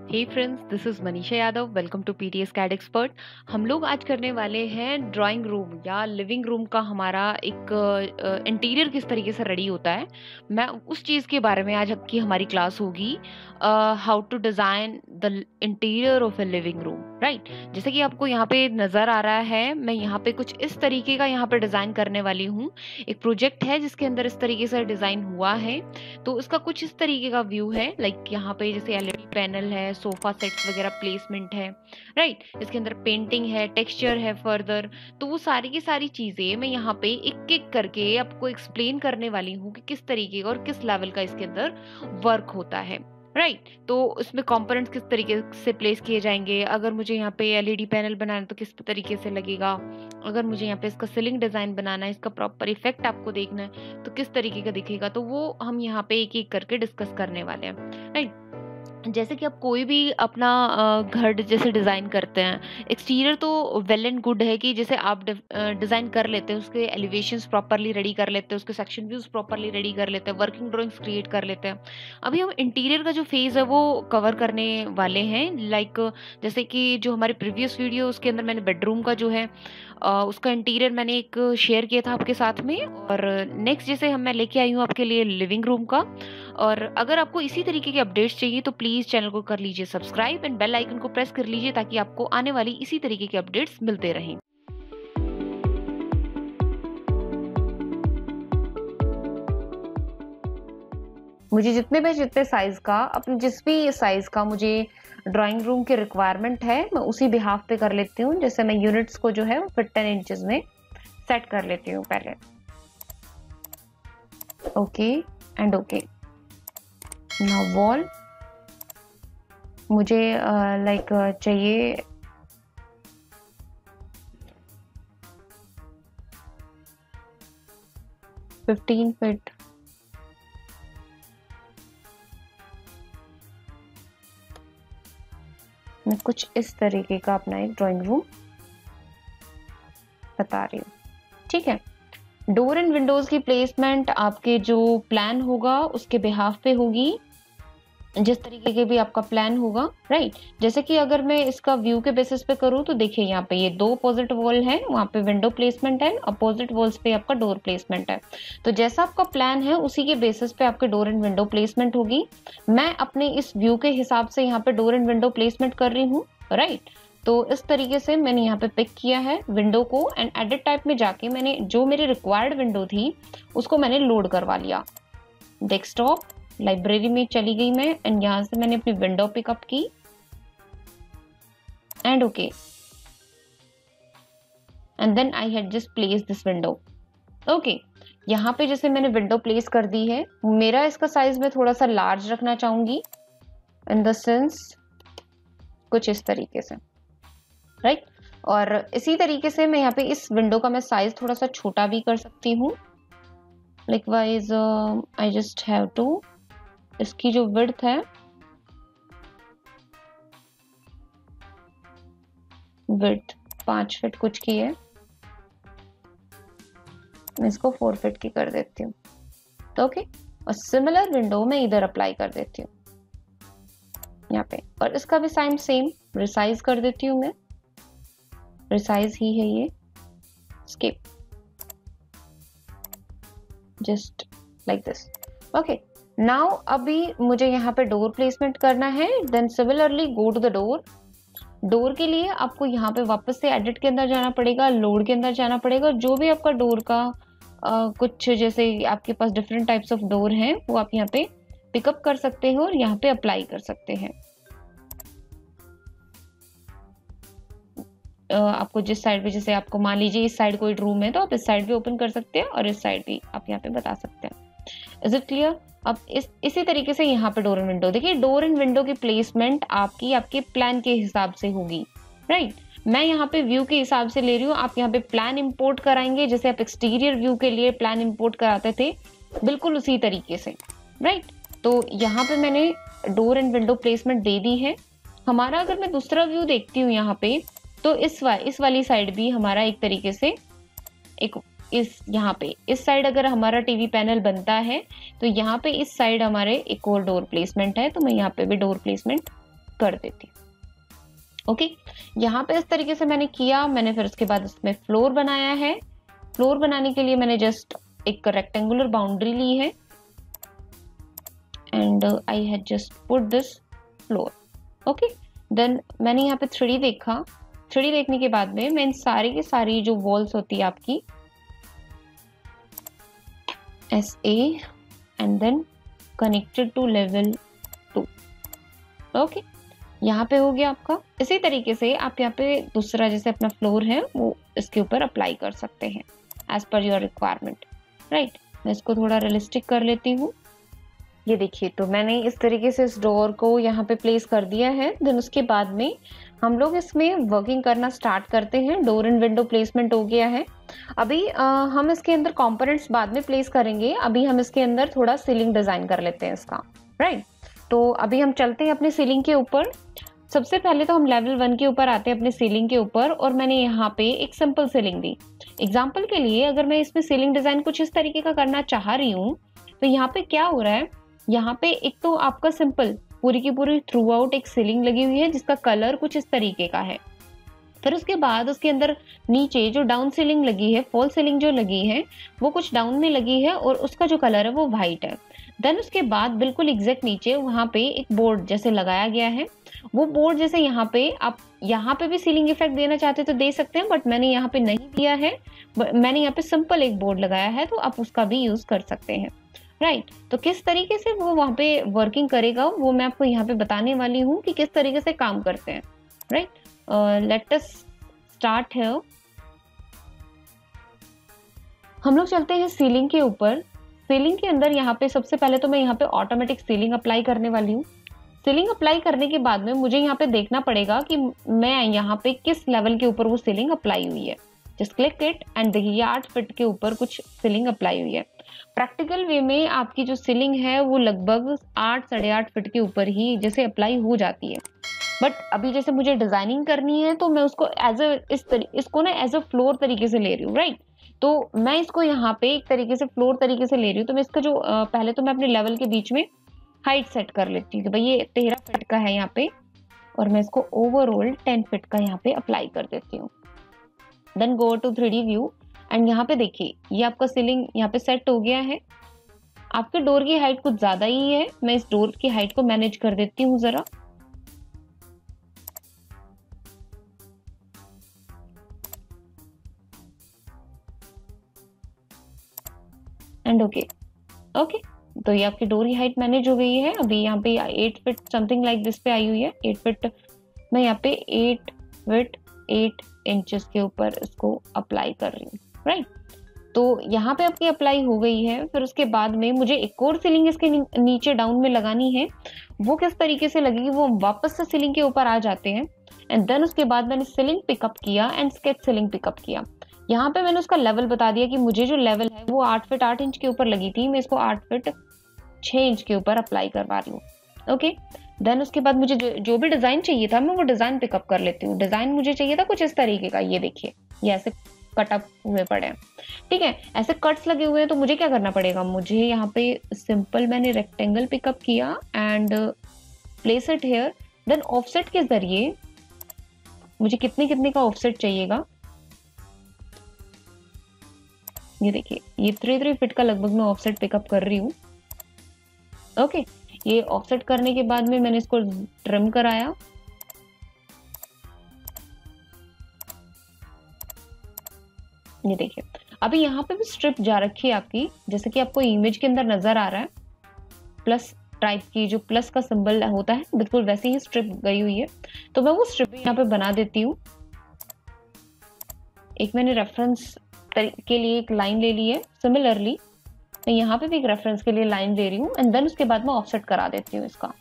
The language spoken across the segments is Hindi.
Hey friends, this is Manisha Yadav. Welcome to PTS CAD expert. हम लोग आज करने वाले हैं ड्राइंग रूम या लिविंग रूम का हमारा एक इंटीरियर किस तरीके से रेडी होता है। मैं उस चीज़ के बारे में आज की हमारी क्लास होगी, how to design the interior of a living room. Right, जैसे कि आपको यहाँ पे नज़र आ रहा है, मैं यहाँ पे कुछ इस तरीके का यहाँ पे डिज़ाइन करने वाली हूँ। एक प्रोजेक्ट है जिसके अंदर इस तरीके से डिज़ाइन हुआ है, तो इसका कुछ इस तरीके का व्यू है। लाइक यहाँ पे जैसे एलईडी पैनल है, सोफा सेट्स वगैरह प्लेसमेंट है। राइट, इसके अंदर पेंटिंग है, टेक्सचर है फर्दर। तो वो सारी की सारी चीजें मैं यहाँ पे एक एक करके आपको एक्सप्लेन करने वाली हूँ कि किस तरीके का और किस लेवल का इसके अंदर वर्क होता है। राइट, तो इसमें कंपोनेंट्स किस तरीके से प्लेस किए जाएंगे। अगर मुझे यहाँ पे एलईडी पैनल बनाना है तो किस तरीके से लगेगा। अगर मुझे यहाँ पे इसका सीलिंग डिजाइन बनाना है, इसका प्रॉपर इफेक्ट आपको देखना है तो किस तरीके का दिखेगा, तो वो हम यहाँ पे एक एक करके डिस्कस करने वाले हैं। राइट, जैसे कि आप कोई भी अपना घर जैसे डिज़ाइन करते हैं, एक्सटीरियर तो वेल एंड गुड है कि जैसे आप डिज़ाइन कर लेते हैं, उसके एलिवेशंस प्रॉपरली रेडी कर लेते हैं, उसके सेक्शन व्यूज प्रॉपरली रेडी कर लेते हैं, वर्किंग ड्राइंग्स क्रिएट कर लेते हैं। अभी हम इंटीरियर का जो फेज़ है वो कवर करने वाले हैं। लाइक जैसे कि जो हमारे प्रीवियस वीडियो उसके अंदर मैंने बेडरूम का जो है उसका इंटीरियर मैंने एक शेयर किया था आपके साथ में, और नेक्स्ट जैसे मैं लेके आई हूँ आपके लिए लिविंग रूम का। और अगर आपको इसी तरीके के अपडेट्स चाहिए तो प्लीज चैनल को कर लीजिए सब्सक्राइब एंड बेल आइकन को प्रेस कर लीजिए ताकि आपको आने वाली इसी तरीके के अपडेट्स मिलते रहें। मुझे जितने साइज का, अपने जिस भी साइज का मुझे ड्राइंग रूम की रिक्वायरमेंट है, मैं उसी बिहाफ पे कर लेती हूँ। जैसे मैं यूनिट्स को जो है फिर 10 इंचेस में सेट कर लेती हूँ पहले। Okay and okay. Now wall मुझे लाइक चाहिए 15 फीट। मैं कुछ इस तरीके का अपना एक ड्राइंग रूम बता रही हूँ। ठीक है, डोर एंड विंडोज की प्लेसमेंट आपके जो प्लान होगा उसके बिहाफ पे होगी, जिस तरीके के भी आपका प्लान होगा। राइट, जैसे कि अगर मैं इसका व्यू के बेसिस पे करूँ तो देखिए यहाँ पे ये 2 अपोजिट वॉल है, वहाँ पे विंडो प्लेसमेंट है, अपोजिट वॉल्स पे आपका डोर प्लेसमेंट है। तो जैसा आपका प्लान है उसी के बेसिस पे आपके डोर एंड विंडो प्लेसमेंट होगी। मैं अपने इस व्यू के हिसाब से यहाँ पे डोर एंड विंडो प्लेसमेंट कर रही हूँ। राइट, तो इस तरीके से मैंने यहाँ पे पिक किया है विंडो को, एंड एडिट टाइप में जाके मैंने जो मेरी रिक्वायर्ड विंडो थी उसको मैंने लोड करवा लिया। डेस्कटॉप लाइब्रेरी में चली गई मैं, एंड यहां से मैंने अपनी विंडो पिकअप की and okay, and then I had just place this window. Okay, यहाँ पे जैसे मैंने विंडो प्लेस कर दी है, मेरा इसका साइज मैं थोड़ा सा लार्ज रखना चाहूंगी इन द सेंस कुछ इस तरीके से। राइट, और इसी तरीके से मैं यहाँ पे इस विंडो का मैं साइज थोड़ा सा छोटा भी कर सकती हूँ। Likewise I just have to, इसकी जो विड्थ है विड्थ 5 फीट कुछ की है, मैं इसको 4 फीट की कर देती हूँ। तो ओके, और सिमिलर विंडो मैं इधर अप्लाई कर देती हूँ यहाँ पे, और इसका भी साइज सेम रिसाइज कर देती हूँ मैं। रिसाइज ही है ये, skip, just like this. Okay, now अभी मुझे यहाँ पे डोर प्लेसमेंट करना है। Then similarly go to the door. Door के लिए आपको यहाँ पे वापस से एडिट के अंदर जाना पड़ेगा, लोड के अंदर जाना पड़ेगा। जो भी आपका डोर का कुछ जैसे आपके पास डिफरेंट टाइप्स ऑफ डोर हैं वो आप यहाँ पे पिकअप कर सकते हो और यहाँ पे अप्लाई कर सकते हैं। आपको जिस साइड पे, जैसे आपको मान लीजिए इस साइड कोई रूम है तो आप इस साइड भी ओपन कर सकते हैं और इस साइड भी आप यहाँ पे बता सकते हैं। Is it clear? अब इसी तरीके से यहाँ पे डोर एंड विंडो, देखिए डोर एंड विंडो की प्लेसमेंट आपके प्लान के हिसाब से होगी। राइट, मैं यहाँ पे व्यू के हिसाब से ले रही हूँ, आप यहाँ पे प्लान इंपोर्ट कराएंगे जैसे आप एक्सटीरियर व्यू के लिए प्लान इंपोर्ट कराते थे, बिल्कुल उसी तरीके से। राइट, तो यहाँ पे मैंने डोर एंड विंडो प्लेसमेंट दे दी है। हमारा अगर मैं दूसरा व्यू देखती हूँ यहाँ पे, तो इस वाली साइड भी हमारा एक तरीके से एक यहाँ पे इस साइड अगर हमारा टीवी पैनल बनता है तो यहाँ पे इस साइड हमारे एक और डोर प्लेसमेंट है, तो मैं यहाँ पे भी डोर प्लेसमेंट कर देती हूँ। ओके, यहाँ पे इस तरीके से मैंने किया। मैंने फिर उसके बाद इसमें फ्लोर बनाया है। फ्लोर बनाने के लिए मैंने जस्ट एक रेक्टेंगुलर बाउंड्री ली है and I had just put this floor. Okay, then मैंने यहाँ पे 3D देखा। 3D देखने के बाद में मैं इन सारी की सारी जो वॉल्स होती है आपकी SA and then connected to level 2। Okay, यहाँ पे हो गया आपका। इसी तरीके से आप यहाँ पे दूसरा जैसे अपना फ्लोर है वो इसके ऊपर अप्लाई कर सकते हैं as per your requirement, right. मैं इसको थोड़ा रियलिस्टिक कर लेती हूँ। ये देखिए, तो मैंने इस तरीके से इस डोर को यहाँ पे प्लेस कर दिया है। देन उसके बाद में हम लोग इसमें वर्किंग करना स्टार्ट करते हैं। डोर एंड विंडो प्लेसमेंट हो गया है। अभी हम इसके अंदर कंपोनेंट्स बाद में प्लेस करेंगे। अभी हम इसके अंदर थोड़ा सीलिंग डिजाइन कर लेते हैं इसका, राइट। तो अभी हम चलते हैं अपने सीलिंग के ऊपर। सबसे पहले तो हम लेवल 1 के ऊपर आते हैं अपने सीलिंग के ऊपर, और मैंने यहाँ पे एक सिंपल सीलिंग दी। एग्जाम्पल के लिए अगर मैं इसमें सीलिंग डिजाइन कुछ इस तरीके का करना चाह रही हूँ तो यहाँ पे क्या हो रहा है, यहाँ पे एक तो आपका सिंपल पूरी की पूरी थ्रू आउट एक सीलिंग लगी हुई है जिसका कलर कुछ इस तरीके का है। फिर उसके बाद उसके अंदर नीचे जो डाउन सीलिंग लगी है, फॉल सीलिंग जो लगी है वो कुछ डाउन में लगी है और उसका जो कलर है वो व्हाइट है। देन उसके बाद बिल्कुल एग्जैक्ट नीचे वहां पे एक बोर्ड जैसे लगाया गया है। वो बोर्ड जैसे यहाँ पे आप यहाँ पे भी सीलिंग इफेक्ट देना चाहते तो दे सकते हैं, बट मैंने यहाँ पे नहीं दिया है। मैंने यहाँ पे सिंपल एक बोर्ड लगाया है, तो आप उसका भी यूज कर सकते हैं, राइट। तो किस तरीके से वो वहां पे वर्किंग करेगा वो मैं आपको यहाँ पे बताने वाली हूँ कि किस तरीके से काम करते हैं, right. Let us start here. हम लोग चलते हैं सीलिंग के ऊपर। सीलिंग के अंदर यहाँ पे सबसे पहले तो मैं यहाँ पे ऑटोमेटिक सीलिंग अप्लाई करने वाली हूँ। सीलिंग अप्लाई करने के बाद में मुझे यहाँ पे देखना पड़ेगा कि मैं यहाँ पे किस लेवल के ऊपर वो सीलिंग अप्लाई हुई है। जस्ट क्लिक इट एंड देखिए 8 फीट के ऊपर कुछ सीलिंग अप्लाई हुई है। प्रैक्टिकल वे में आपकी जो सीलिंग है वो लगभग 8 साढ़े 8 फीट के ऊपर ही जैसे अप्लाई हो जाती है। बट अभी जैसे मुझे डिजाइनिंग करनी है तो मैं उसको इसको ना एज अ फ्लोर तरीके से ले रही हूँ, राइट। तो मैं इसको यहाँ पे एक तरीके से फ्लोर तरीके से ले रही हूँ। तो मैं इसका जो पहले तो मैं अपने लेवल के बीच में हाइट सेट कर लेती हूँ कि भाई ये 13 फीट का है यहाँ पे, और मैं इसको ओवरऑल 10 फीट का यहाँ पे अप्लाई कर देती हूँ। Then go to 3D view and यहाँ पे देखिए ये आपका सीलिंग यहाँ पे सेट हो गया है। आपके डोर की हाइट कुछ ज्यादा ही है, मैं इस डोर की हाइट को मैनेज कर देती हूँ जरा। एंड ओके, तो ये आपकी डोर की हाइट मैनेज हो गई है। अभी यहाँ पे 8 फीट समथिंग लाइक दिस पे आई हुई है। 8 फीट मैं यहाँ पे 8 फीट 8 इंचेस के ऊपर इसको अप्लाई कर रही हूँ, राइट। तो यहाँ पे आपकी अप्लाई हो गई है। फिर उसके बाद में मुझे एक और सीलिंग इसके नीचे डाउन में लगानी है। वो किस तरीके से लगेगी वो हम वापस से सीलिंग के ऊपर आ जाते हैं। एंड देन उसके बाद मैंने सीलिंग पिकअप किया एंड स्केच सीलिंग पिकअप किया। यहाँ पे मैंने उसका लेवल बता दिया कि मुझे जो लेवल है वो 8 फीट 8 इंच के ऊपर लगी थी, मैं इसको 8 फीट 6 इंच के ऊपर अप्लाई करवा रही हूँ। ओके, देन उसके बाद मुझे जो भी डिजाइन चाहिए था मैं वो डिजाइन पिकअप कर लेती हूँ। डिजाइन मुझे चाहिए था कुछ इस तरीके का, ये देखिए ये ऐसे कटअप हुए पड़े हैं, ठीक है, ऐसे कट्स लगे हुए हैं। तो मुझे क्या करना पड़ेगा, मुझे यहाँ पे सिंपल मैंने रेक्टेंगल पिकअप किया and place it here. Then offset के जरिए मुझे कितने का ऑफसेट चाहिएगा, ये देखिए ये 3 फीट का लगभग मैं ऑफसेट पिकअप कर रही हूँ। ओके, ये ऑफसेट करने के बाद में मैंने इसको ट्रिम कराया। ये देखिए अभी यहाँ पे भी स्ट्रिप जा रखी है आपकी, जैसे कि आपको इमेज के अंदर नजर आ रहा है। प्लस टाइप की जो प्लस का सिंबल होता है बिल्कुल वैसे ही स्ट्रिप गई हुई है। तो मैं वो स्ट्रिप यहाँ पे बना देती हूँ। एक मैंने रेफरेंस के लिए एक लाइन ले ली है। सिमिलरली मैं यहाँ पे भी एक रेफरेंस के लिए लाइन दे रही हूँ एंड देन उसके बाद मैं ऑफसेट करा देती हूँ। इसका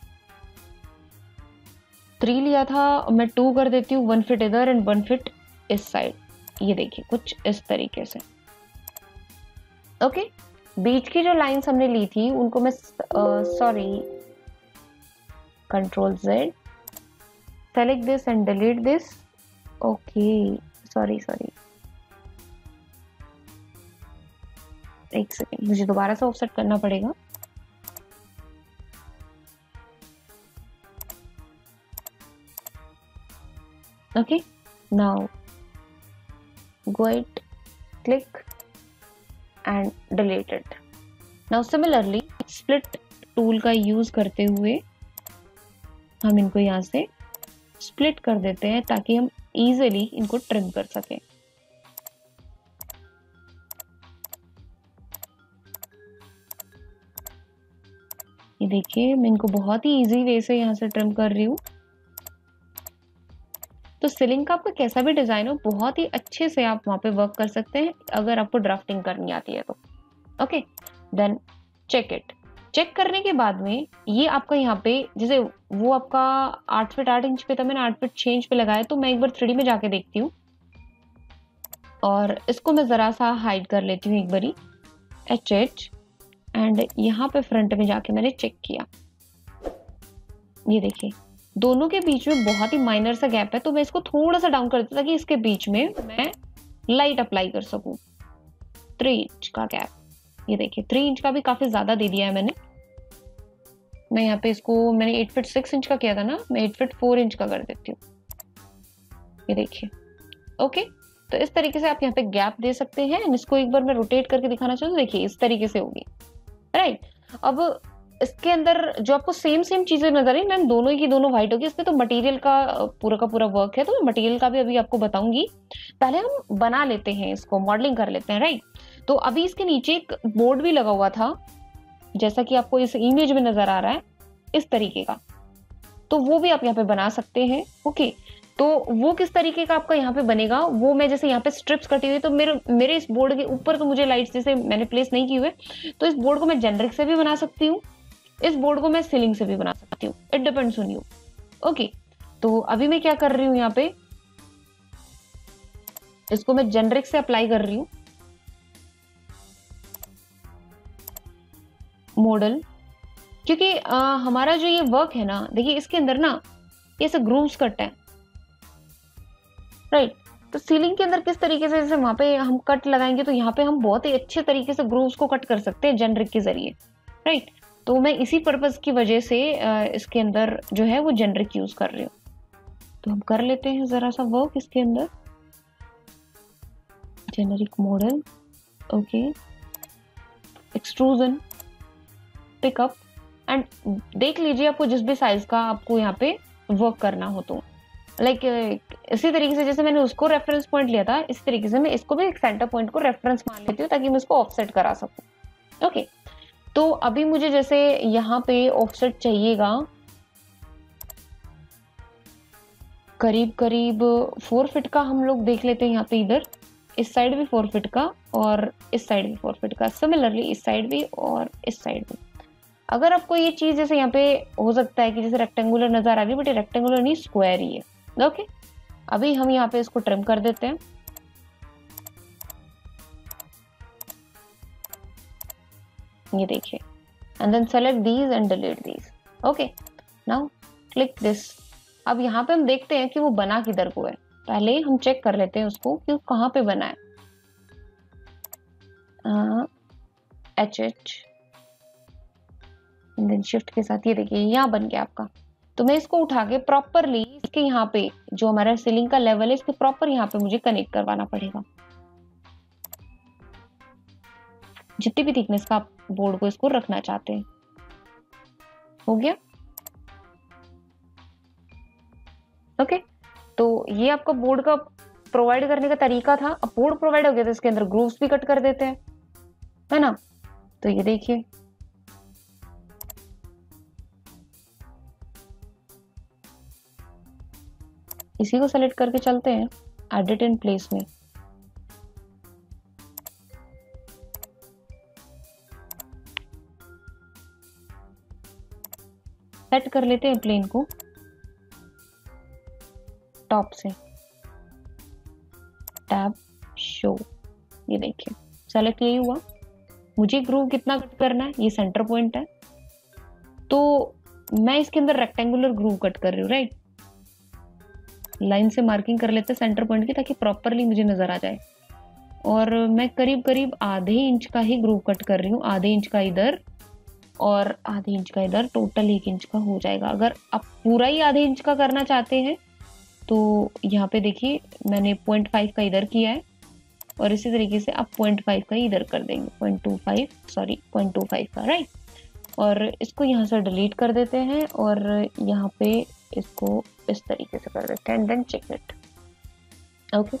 3 लिया था, मैं 2 कर देती हूँ, 1 फीट इधर एंड 1 फीट इस साइड। ये देखिए कुछ इस तरीके से। ओके, बीच की जो लाइंस हमने ली थी उनको मैं control Z, select this and delete this. Okay, sorry एक सेकेंड, मुझे दोबारा से ऑफसेट करना पड़ेगा। Okay, now go ahead, click and delete it. Now similarly split tool का यूज करते हुए हम इनको यहाँ से स्प्लिट कर देते हैं ताकि हम इजीली इनको ट्रिम कर सकें। ये देखिए मैं इनको बहुत ही इजी वे से यहाँ से ट्रिम कर रही हूँ। तो सीलिंग का आपका कैसा भी डिजाइन हो बहुत ही अच्छे से आप वहां पे वर्क कर सकते हैं अगर आपको ड्राफ्टिंग करनी आती है तो। Okay, then check it. Check करने के बाद में ये आपका यहाँ पे जैसे वो आपका 8 फीट 8 इंच पे था, मैंने 8 फीट 6 इंच पे लगाया, तो मैं एक बार 3D में जाके देखती हूँ और इसको मैं जरा सा हाइड कर लेती हूँ एक बारी HH एंड यहाँ पे फ्रंट में जाके मैंने चेक किया। ये देखिए दोनों के बीच में बहुत ही माइनर सा गैप है, तो मैं इसको थोड़ा सा डाउन कर देता ताकि इसके बीच में मैं लाइट अप्लाई कर सकूं। 3 इंच का गैप, ये देखिए 3 इंच का भी काफी ज्यादा दे दिया है मैंने। मैं यहाँ पे इसको मैंने 8 फीट 6 इंच का किया था ना, मैं 8 फीट 4 इंच का कर देती हूँ। ये देखिए ओके, तो इस तरीके से आप यहाँ पे गैप दे सकते हैं। इसको एक बार मैं रोटेट करके दिखाना चाहूँ तो देखिए इस तरीके से होगी, राइट। अब इसके अंदर जो आपको सेम चीजें नजर आई मैम, दोनों की दोनों व्हाइट होगी। इसमें तो मटेरियल का पूरा वर्क है, तो मैं मटेरियल का भी अभी आपको बताऊंगी। पहले हम बना लेते हैं, इसको मॉडलिंग कर लेते हैं, राइट। तो अभी इसके नीचे एक बोर्ड भी लगा हुआ था जैसा कि आपको इस इमेज में नजर आ रहा है इस तरीके का, तो वो भी आप यहाँ पे बना सकते हैं। ओके, तो वो किस तरीके का आपका यहाँ पे बनेगा, वो मैं जैसे यहाँ पे स्ट्रिप्स कटी हुई, तो मेरे इस बोर्ड के ऊपर तो मुझे लाइट्स जैसे मैंने प्लेस नहीं की हुए, तो इस बोर्ड को मैं जेनरिक से भी बना सकती हूँ, इस बोर्ड को मैं सीलिंग से भी बना सकती हूँ, it depends on you. Okay, तो अभी मैं क्या कर रही हूँ यहाँ पे, इसको मैं जेनरिक से अप्लाई कर रही हूँ मॉडल, क्योंकि हमारा जो ये वर्क है ना, देखिए इसके अंदर ना ये ऐसे ग्रूव्स कट है, राइट। तो सीलिंग के अंदर किस तरीके से जैसे वहां पे हम कट लगाएंगे तो यहाँ पे हम बहुत ही अच्छे तरीके से ग्रूव्स को कट कर सकते हैं जेनरिक के जरिए, राइट। तो मैं इसी पर्पस की वजह से इसके अंदर जो है वो जेनरिक यूज कर रही हूँ। तो हम कर लेते हैं जरा सा वर्क इसके अंदर, generic model, okay, extrusion, pickup, and देख लीजिए आपको जिस भी साइज का आपको यहाँ पे वर्क करना हो तो लाइक इसी तरीके से जैसे मैंने उसको रेफरेंस पॉइंट लिया था, इस तरीके से मैं इसको भी एक सेंटर पॉइंट को रेफरेंस मान लेती हूँ ताकि मैं इसको ऑफसेट करा सकूं। ओके, तो अभी मुझे जैसे यहाँ पे ऑफसेट चाहिएगा करीब करीब 4 फीट का, हम लोग देख लेते हैं यहाँ पे, इधर इस साइड भी 4 फीट का और इस साइड भी 4 फीट का, सिमिलरली इस साइड भी और इस साइड भी। अगर आपको ये चीज जैसे यहाँ पे हो सकता है कि जैसे रेक्टेंगुलर नजर आ रही है, बट ये रेक्टेंगुलर नहीं स्क्वायर ही है। ओके, अभी हम यहाँ पे इसको ट्रिम कर देते हैं। ये देखिए, and then select these and delete these. Okay, now click this. अब यहाँ पे हम देखते हैं कि वो बना किधर को है, पहले हम चेक कर लेते हैं उसको कि कहाँ पे बना है। HH देन शिफ्ट के साथ, ये देखिए यहाँ बन गया आपका। तो मैं इसको उठा के प्रॉपरली इसके यहाँ पे जो हमारा सीलिंग का लेवल है इसके प्रॉपर यहाँ पे मुझे कनेक्ट करवाना पड़ेगा। जितनी भी थिकनेस का आप बोर्ड को इसको रखना चाहते हैं, हो गया। ओके, तो ये आपका बोर्ड का प्रोवाइड करने का तरीका था। अब बोर्ड प्रोवाइड हो गया तो इसके अंदर ग्रूव्स भी कट कर देते हैं, है ना। तो ये देखिए इसी को सेलेक्ट करके चलते हैं एडिट इन प्लेस में। सेट कर लेते हैं प्लेन को टॉप से, टैब शो। ये देखिए सेलेक्ट यही हुआ। मुझे ग्रूव कितना कट करना है, ये सेंटर पॉइंट है, तो मैं इसके अंदर रेक्टेंगुलर ग्रूव कट कर रही हूँ, राइट। लाइन से मार्किंग कर लेते हैं सेंटर पॉइंट की ताकि प्रॉपरली मुझे नजर आ जाए। और मैं करीब करीब आधे इंच का ही ग्रूव कट कर रही हूँ, आधे इंच का इधर और आधे इंच का इधर, टोटल 1 इंच का हो जाएगा। अगर आप पूरा ही आधे इंच का करना चाहते हैं तो यहाँ पे देखिए मैंने 0.5 का इधर किया है और इसी तरीके से आप 0.5 का इधर कर देंगे, 0.25 का, राइट। और इसको यहाँ से डिलीट कर देते हैं और यहाँ पे इसको इस तरीके से कर देते हैं and then check it. Okay,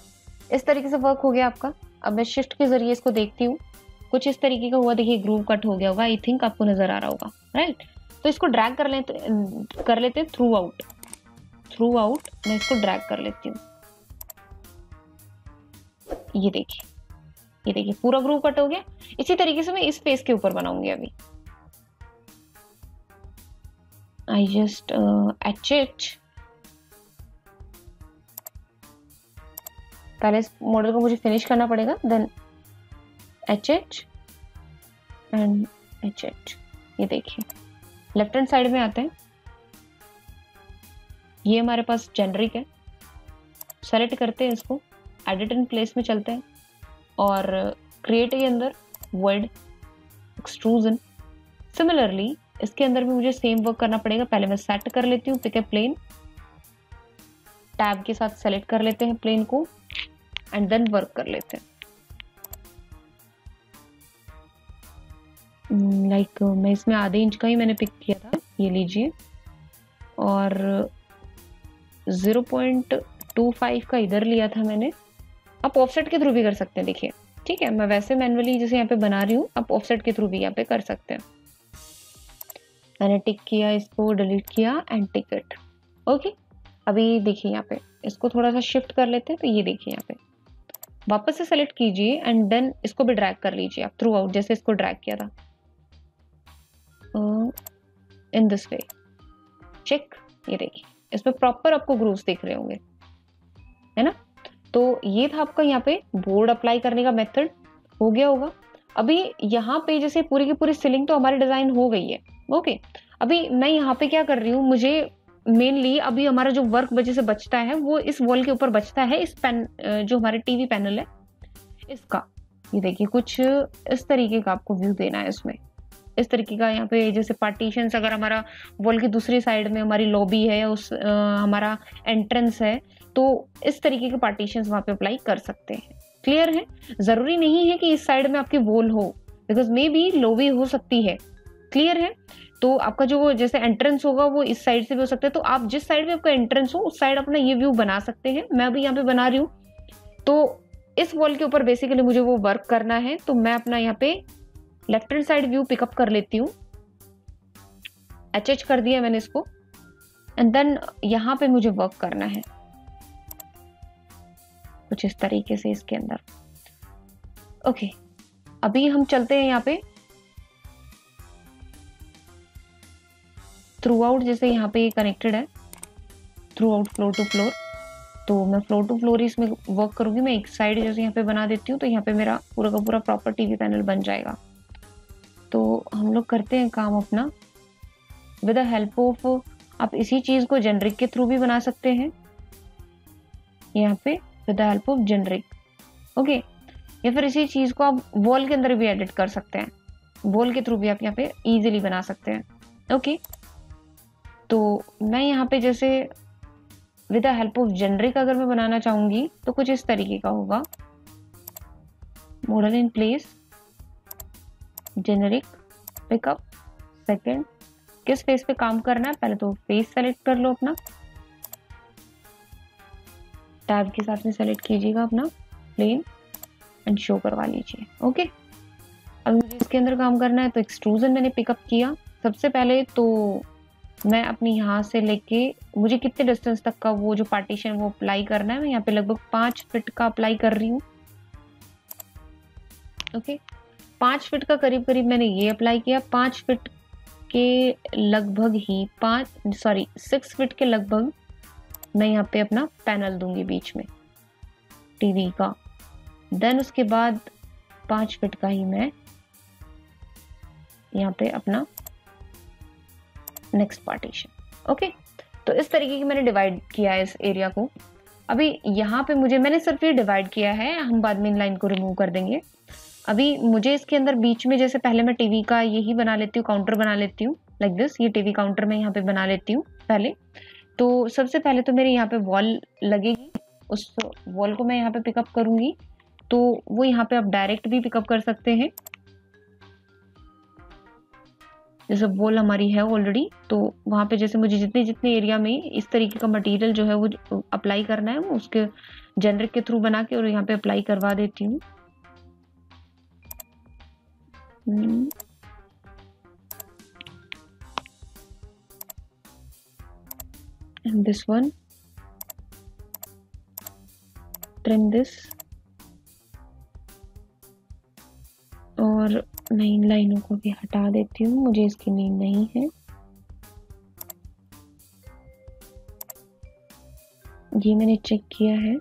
इस तरीके से वर्क हो गया आपका। अब मैं शिफ्ट के जरिए इसको देखती हूँ, कुछ इस तरीके का हुआ, देखिए ग्रूव कट हो गया होगा, आई थिंक आपको नजर आ रहा होगा, राइट। तो इसको ड्रैग कर लेते हैं थ्रू आउट मैं इसको ड्रैग कर लेती हूँ। ये देखिए पूरा ग्रूव कट हो गया। इसी तरीके से मैं इस फेस के ऊपर बनाऊंगी। अभी आई जस्ट एच इट। पहले इस मॉडल को मुझे फिनिश करना पड़ेगा, then etch it and etch it. ये देखिए लेफ्ट हैंड साइड में आते हैं, ये हमारे पास जेनरिक है। सेलेक्ट करते हैं इसको, एडिट इन प्लेस में चलते हैं और क्रिएट के अंदर वर्ड एक्सट्रूजन। सिमिलरली इसके अंदर भी मुझे सेम वर्क करना पड़ेगा। पहले मैं सेट कर लेती हूँ, पिक ए प्लेन, टैब के साथ सेलेक्ट कर लेते हैं प्लेन को एंड देन वर्क कर लेते हैं। लाइक मैं इसमें आधे इंच का ही मैंने पिक किया था, ये लीजिए, और 0.25 का इधर लिया था मैंने। आप ऑफसेट के थ्रू भी कर सकते हैं, देखिए, ठीक है। मैं वैसे मैन्युअली जैसे यहाँ पे बना रही हूँ, आप ऑफसेट के थ्रू भी यहाँ पे कर सकते हैं। मैंने टिक किया, इसको डिलीट किया एंड टिक इट। ओके, अभी देखिए यहाँ पे इसको थोड़ा सा शिफ्ट कर लेते हैं। तो ये देखिए यहाँ पे वापस से सेलेक्ट कीजिए एंड देन इसको भी ड्रैग कर लीजिए आप थ्रू आउट, जैसे इसको ड्रैग किया था इन दिस वे। चेक, ये देखिए इसमें प्रॉपर आपको ग्रूव्स दिख रहे होंगे, है ना। तो ये था आपका यहाँ पे बोर्ड अप्लाई करने का मेथड, हो गया होगा। अभी यहाँ पे जैसे पूरी की पूरी सीलिंग तो हमारी डिजाइन हो गई है। ओके, अभी मैं यहाँ पे क्या कर रही हूँ, मुझे मेनली अभी हमारा जो वर्क वजह से बचता है वो इस वॉल के ऊपर बचता है। इस पेन जो हमारे टीवी पैनल है इसका, ये देखिए कुछ इस तरीके का आपको व्यू देना है इसमें। इस तरीके का यहाँ पे जैसे पार्टीशंस, अगर हमारा वॉल की दूसरी साइड में हमारी लॉबी है या उस हमारा एंट्रेंस है, तो इस तरीके के पार्टीशंस वहां पे अप्लाई कर सकते हैं। क्लियर है? जरूरी नहीं है कि इस साइड में आपकी वॉल हो, बिकॉज मे बी लॉबी हो सकती है। क्लियर है? तो आपका जो जैसे एंट्रेंस होगा वो इस साइड से भी हो सकता है, तो आप जिस साइड में आपका एंट्रेंस हो उस साइड अपना ये व्यू बना सकते हैं। मैं अभी यहाँ पे बना रही हूँ, तो इस वॉल के ऊपर बेसिकली मुझे वो वर्क करना है, तो मैं अपना यहाँ पे left hand side view pickup कर लेती हूँ। एच कर दिया मैंने इसको एंड देन यहाँ पे मुझे वर्क करना है कुछ इस तरीके से इसके अंदर। ओके, अभी हम चलते हैं यहाँ पे थ्रू आउट, जैसे यहाँ पे कनेक्टेड है throughout floor to floor, तो मैं फ्लोर टू फ्लोर ही इसमें वर्क करूंगी। मैं एक साइड जैसे यहाँ पे बना देती हूँ, तो यहाँ पे मेरा पूरा का पूरा प्रॉपर टीवी पैनल बन जाएगा। तो हम लोग करते हैं काम अपना विद द हेल्प ऑफ, आप इसी चीज को जेनरिक के थ्रू भी बना सकते हैं यहाँ पे with the help of generic. Okay, या फिर इसी चीज को आप वॉल के अंदर भी एडिट कर सकते हैं, वॉल के थ्रू भी आप यहाँ पे इजीली बना सकते हैं। ओके, तो मैं यहाँ पे जैसे with the help of generic अगर मैं बनाना चाहूंगी तो कुछ इस तरीके का होगा। Model in place, generic, pickup, second, किस फेस पे काम करना है, पहले तो फेस सेलेक्ट कर लो अपना, टैब के साथ में सेलेक्ट कीजिएगा अपना प्लेन एंड शो करवा लीजिए। ओके, अब मुझे इसके अंदर काम करना है, तो एक्सट्रूजन मैंने पिकअप किया। सबसे पहले तो मैं अपनी यहाँ से लेके मुझे कितने डिस्टेंस तक का वो जो पार्टीशन वो अप्लाई करना है, मैं यहाँ पे लगभग 5 फीट का अप्लाई कर रही हूँ। ओके, 5 फीट का करीब करीब मैंने ये अप्लाई किया। 5 फीट के लगभग ही 6 फीट के लगभग मैं यहाँ पे अपना पैनल दूंगी बीच में टीवी का। देन उसके बाद 5 फीट का ही मैं यहाँ पे अपना नेक्स्ट पार्टीशन। ओके, तो इस तरीके की मैंने डिवाइड किया है इस एरिया को। अभी यहाँ पे मैंने सिर्फ ये डिवाइड किया है, हम बाद में इन लाइन को रिमूव कर देंगे। अभी मुझे इसके अंदर बीच में जैसे पहले मैं टीवी का यही बना लेती हूँ, काउंटर बना लेती हूँ लाइक दिस। ये टीवी काउंटर मैं यहाँ पे बना लेती हूँ पहले। तो सबसे पहले तो मेरे यहाँ पे वॉल लगेगी, उस वॉल को मैं यहाँ पे पिकअप करूंगी। तो वो यहाँ पे आप डायरेक्ट भी पिकअप कर सकते हैं, जैसे वॉल हमारी है ऑलरेडी, तो वहां पे जैसे मुझे जितने जितने एरिया में इस तरीके का मटेरियल जो है वो अप्लाई करना है, वो उसके जेनरिक के थ्रू बना के और यहाँ पे अप्लाई करवा देती हूँ। And this one, trim this, और मैं इन लाइनों को भी हटा देती हूँ, मुझे इसकी नीड नहीं है। ये मैंने चेक किया है,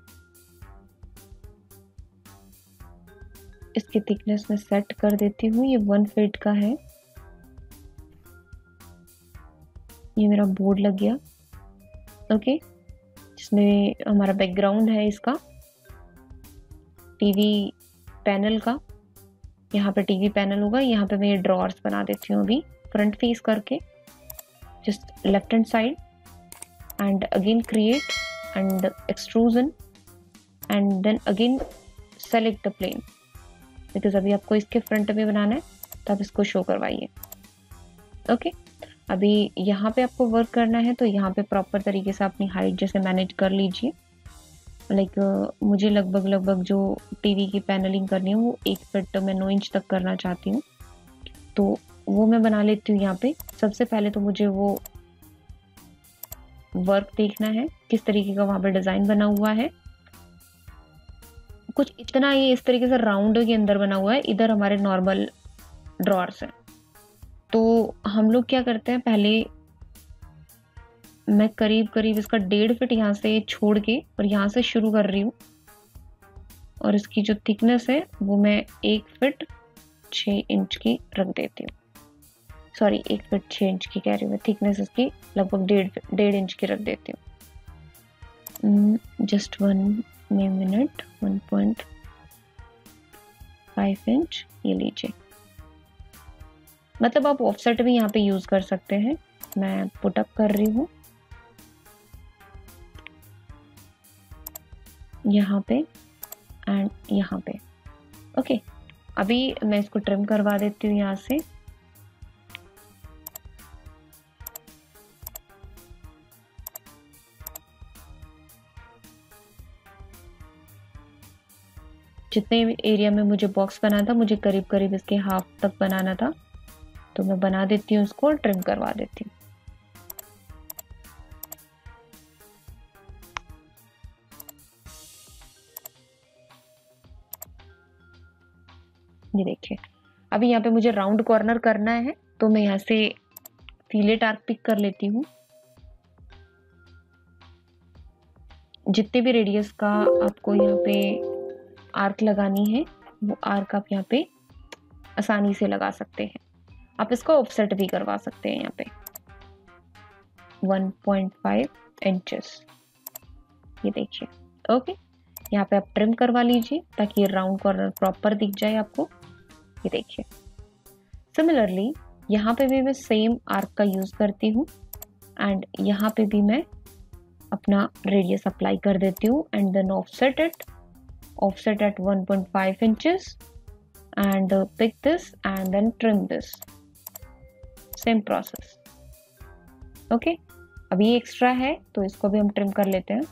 इसकी थिकनेस में सेट कर देती हूँ। ये 1 फीट का है, ये मेरा बोर्ड लग गया। ओके, जिसमें हमारा बैकग्राउंड है इसका टीवी पैनल का। यहाँ पे टीवी पैनल होगा, यहाँ पे मैं ये ड्रॉर्स बना देती हूँ अभी फ्रंट फेस करके, just left hand side, and again create and extrusion, and then again select the plane, because अभी आपको इसके फ्रंट में बनाना है, तो आप इसको शो करवाइए। ओके, अभी यहाँ पे आपको वर्क करना है, तो यहाँ पे प्रॉपर तरीके से अपनी हाइट जैसे मैनेज कर लीजिए। लाइक मुझे लगभग जो टीवी की पैनलिंग करनी है वो 1 फीट मैं 9 इंच तक करना चाहती हूँ, तो वो मैं बना लेती हूँ। यहाँ पे सबसे पहले तो मुझे वो वर्क देखना है किस तरीके का वहाँ पे डिजाइन बना हुआ है। कुछ इतना ये इस तरीके से राउंड के अंदर बना हुआ है, इधर हमारे नॉर्मल ड्रॉर्स हैं। तो हम लोग क्या करते हैं, पहले मैं करीब इसका 1.5 फीट यहाँ से छोड़ के और यहाँ से शुरू कर रही हूँ, और इसकी जो थिकनेस है वो मैं 1 फीट 6 इंच की रख देती हूँ। सॉरी, 1 फीट 6 इंच की कह रही हूँ मैं, थिकनेस इसकी लगभग 1.5 इंच की रख देती हूँ। जस्ट 1 मिनट, 1.5 इंच ये लीजिए। मतलब आप ऑफसेट भी यहाँ पे यूज कर सकते हैं। मैं पुट अप कर रही हूँ यहाँ पे एंड यहाँ पे। ओके, अभी मैं इसको ट्रिम करवा देती हूँ यहाँ से। जितने एरिया में मुझे बॉक्स बनाना था, मुझे करीब इसके हाफ तक बनाना था, तो मैं बना देती हूँ इसको, ट्रिम करवा देती हूँ। ये देखिए, अभी यहाँ पे मुझे राउंड कॉर्नर करना है, तो मैं यहाँ से फिलेट आर्क पिक कर लेती हूँ। जितने भी रेडियस का आपको यहाँ पे आर्क लगानी है, वो आर्क आप यहाँ पे आसानी से लगा सकते हैं। आप इसको ऑफसेट भी करवा सकते हैं यहाँ पे 1.5 इंचेस। ये देखिए, ओके, यहाँ पे आप ट्रिम करवा लीजिए ताकि ये राउंड कॉर्नर प्रॉपर दिख जाए आपको। ये देखिए, सिमिलरली यहाँ पे भी मैं सेम आर्क का यूज करती हूँ, एंड यहाँ पे भी मैं अपना रेडियस अप्लाई कर देती हूँ, and then offset at 1.5 inches, and pick this and then trim this. Same process. Okay, अभी ये एक्स्ट्रा है तो इसको भी हम ट्रिम कर लेते हैं।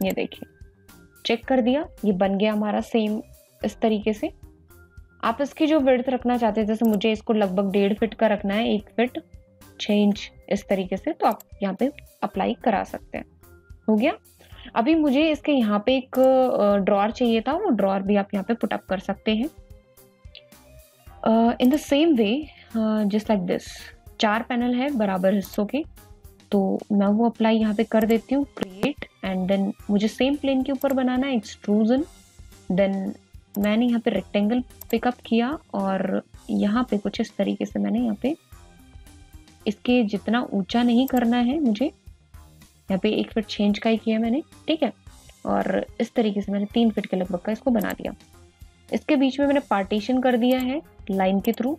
ये देखिए, चेक कर दिया, ये बन गया हमारा सेम इस तरीके से। आप इसकी जो विड्थ रखना चाहते हैं, जैसे मुझे इसको लगभग 1.5 फीट का रखना है, 1 फीट 6 इंच इस तरीके से, तो आप यहाँ पे अप्लाई करा सकते हैं। हो गया। अभी मुझे इसके यहाँ पे एक ड्रॉअर चाहिए था, वो ड्रॉअर भी आप यहाँ पे पुट अप कर सकते हैं in the same way, just like this. 4 panel है बराबर हिस्सों के, तो मैं वो अप्लाई यहाँ पे कर देती हूँ, क्रिएट, एंड देन मुझे सेम प्लेन के ऊपर बनाना है, एक्सट्रूजन। देन मैंने यहाँ पे रेक्टेंगल पिकअप किया, और यहाँ पे कुछ इस तरीके से मैंने यहाँ पे इसके जितना ऊंचा नहीं करना है मुझे, यहाँ पे 1 फीट 6 इंच का ही किया मैंने, ठीक है। और इस तरीके से मैंने 3 फीट के लगभग का इसको बना दिया। इसके बीच में मैंने पार्टीशन कर दिया है लाइन के थ्रू।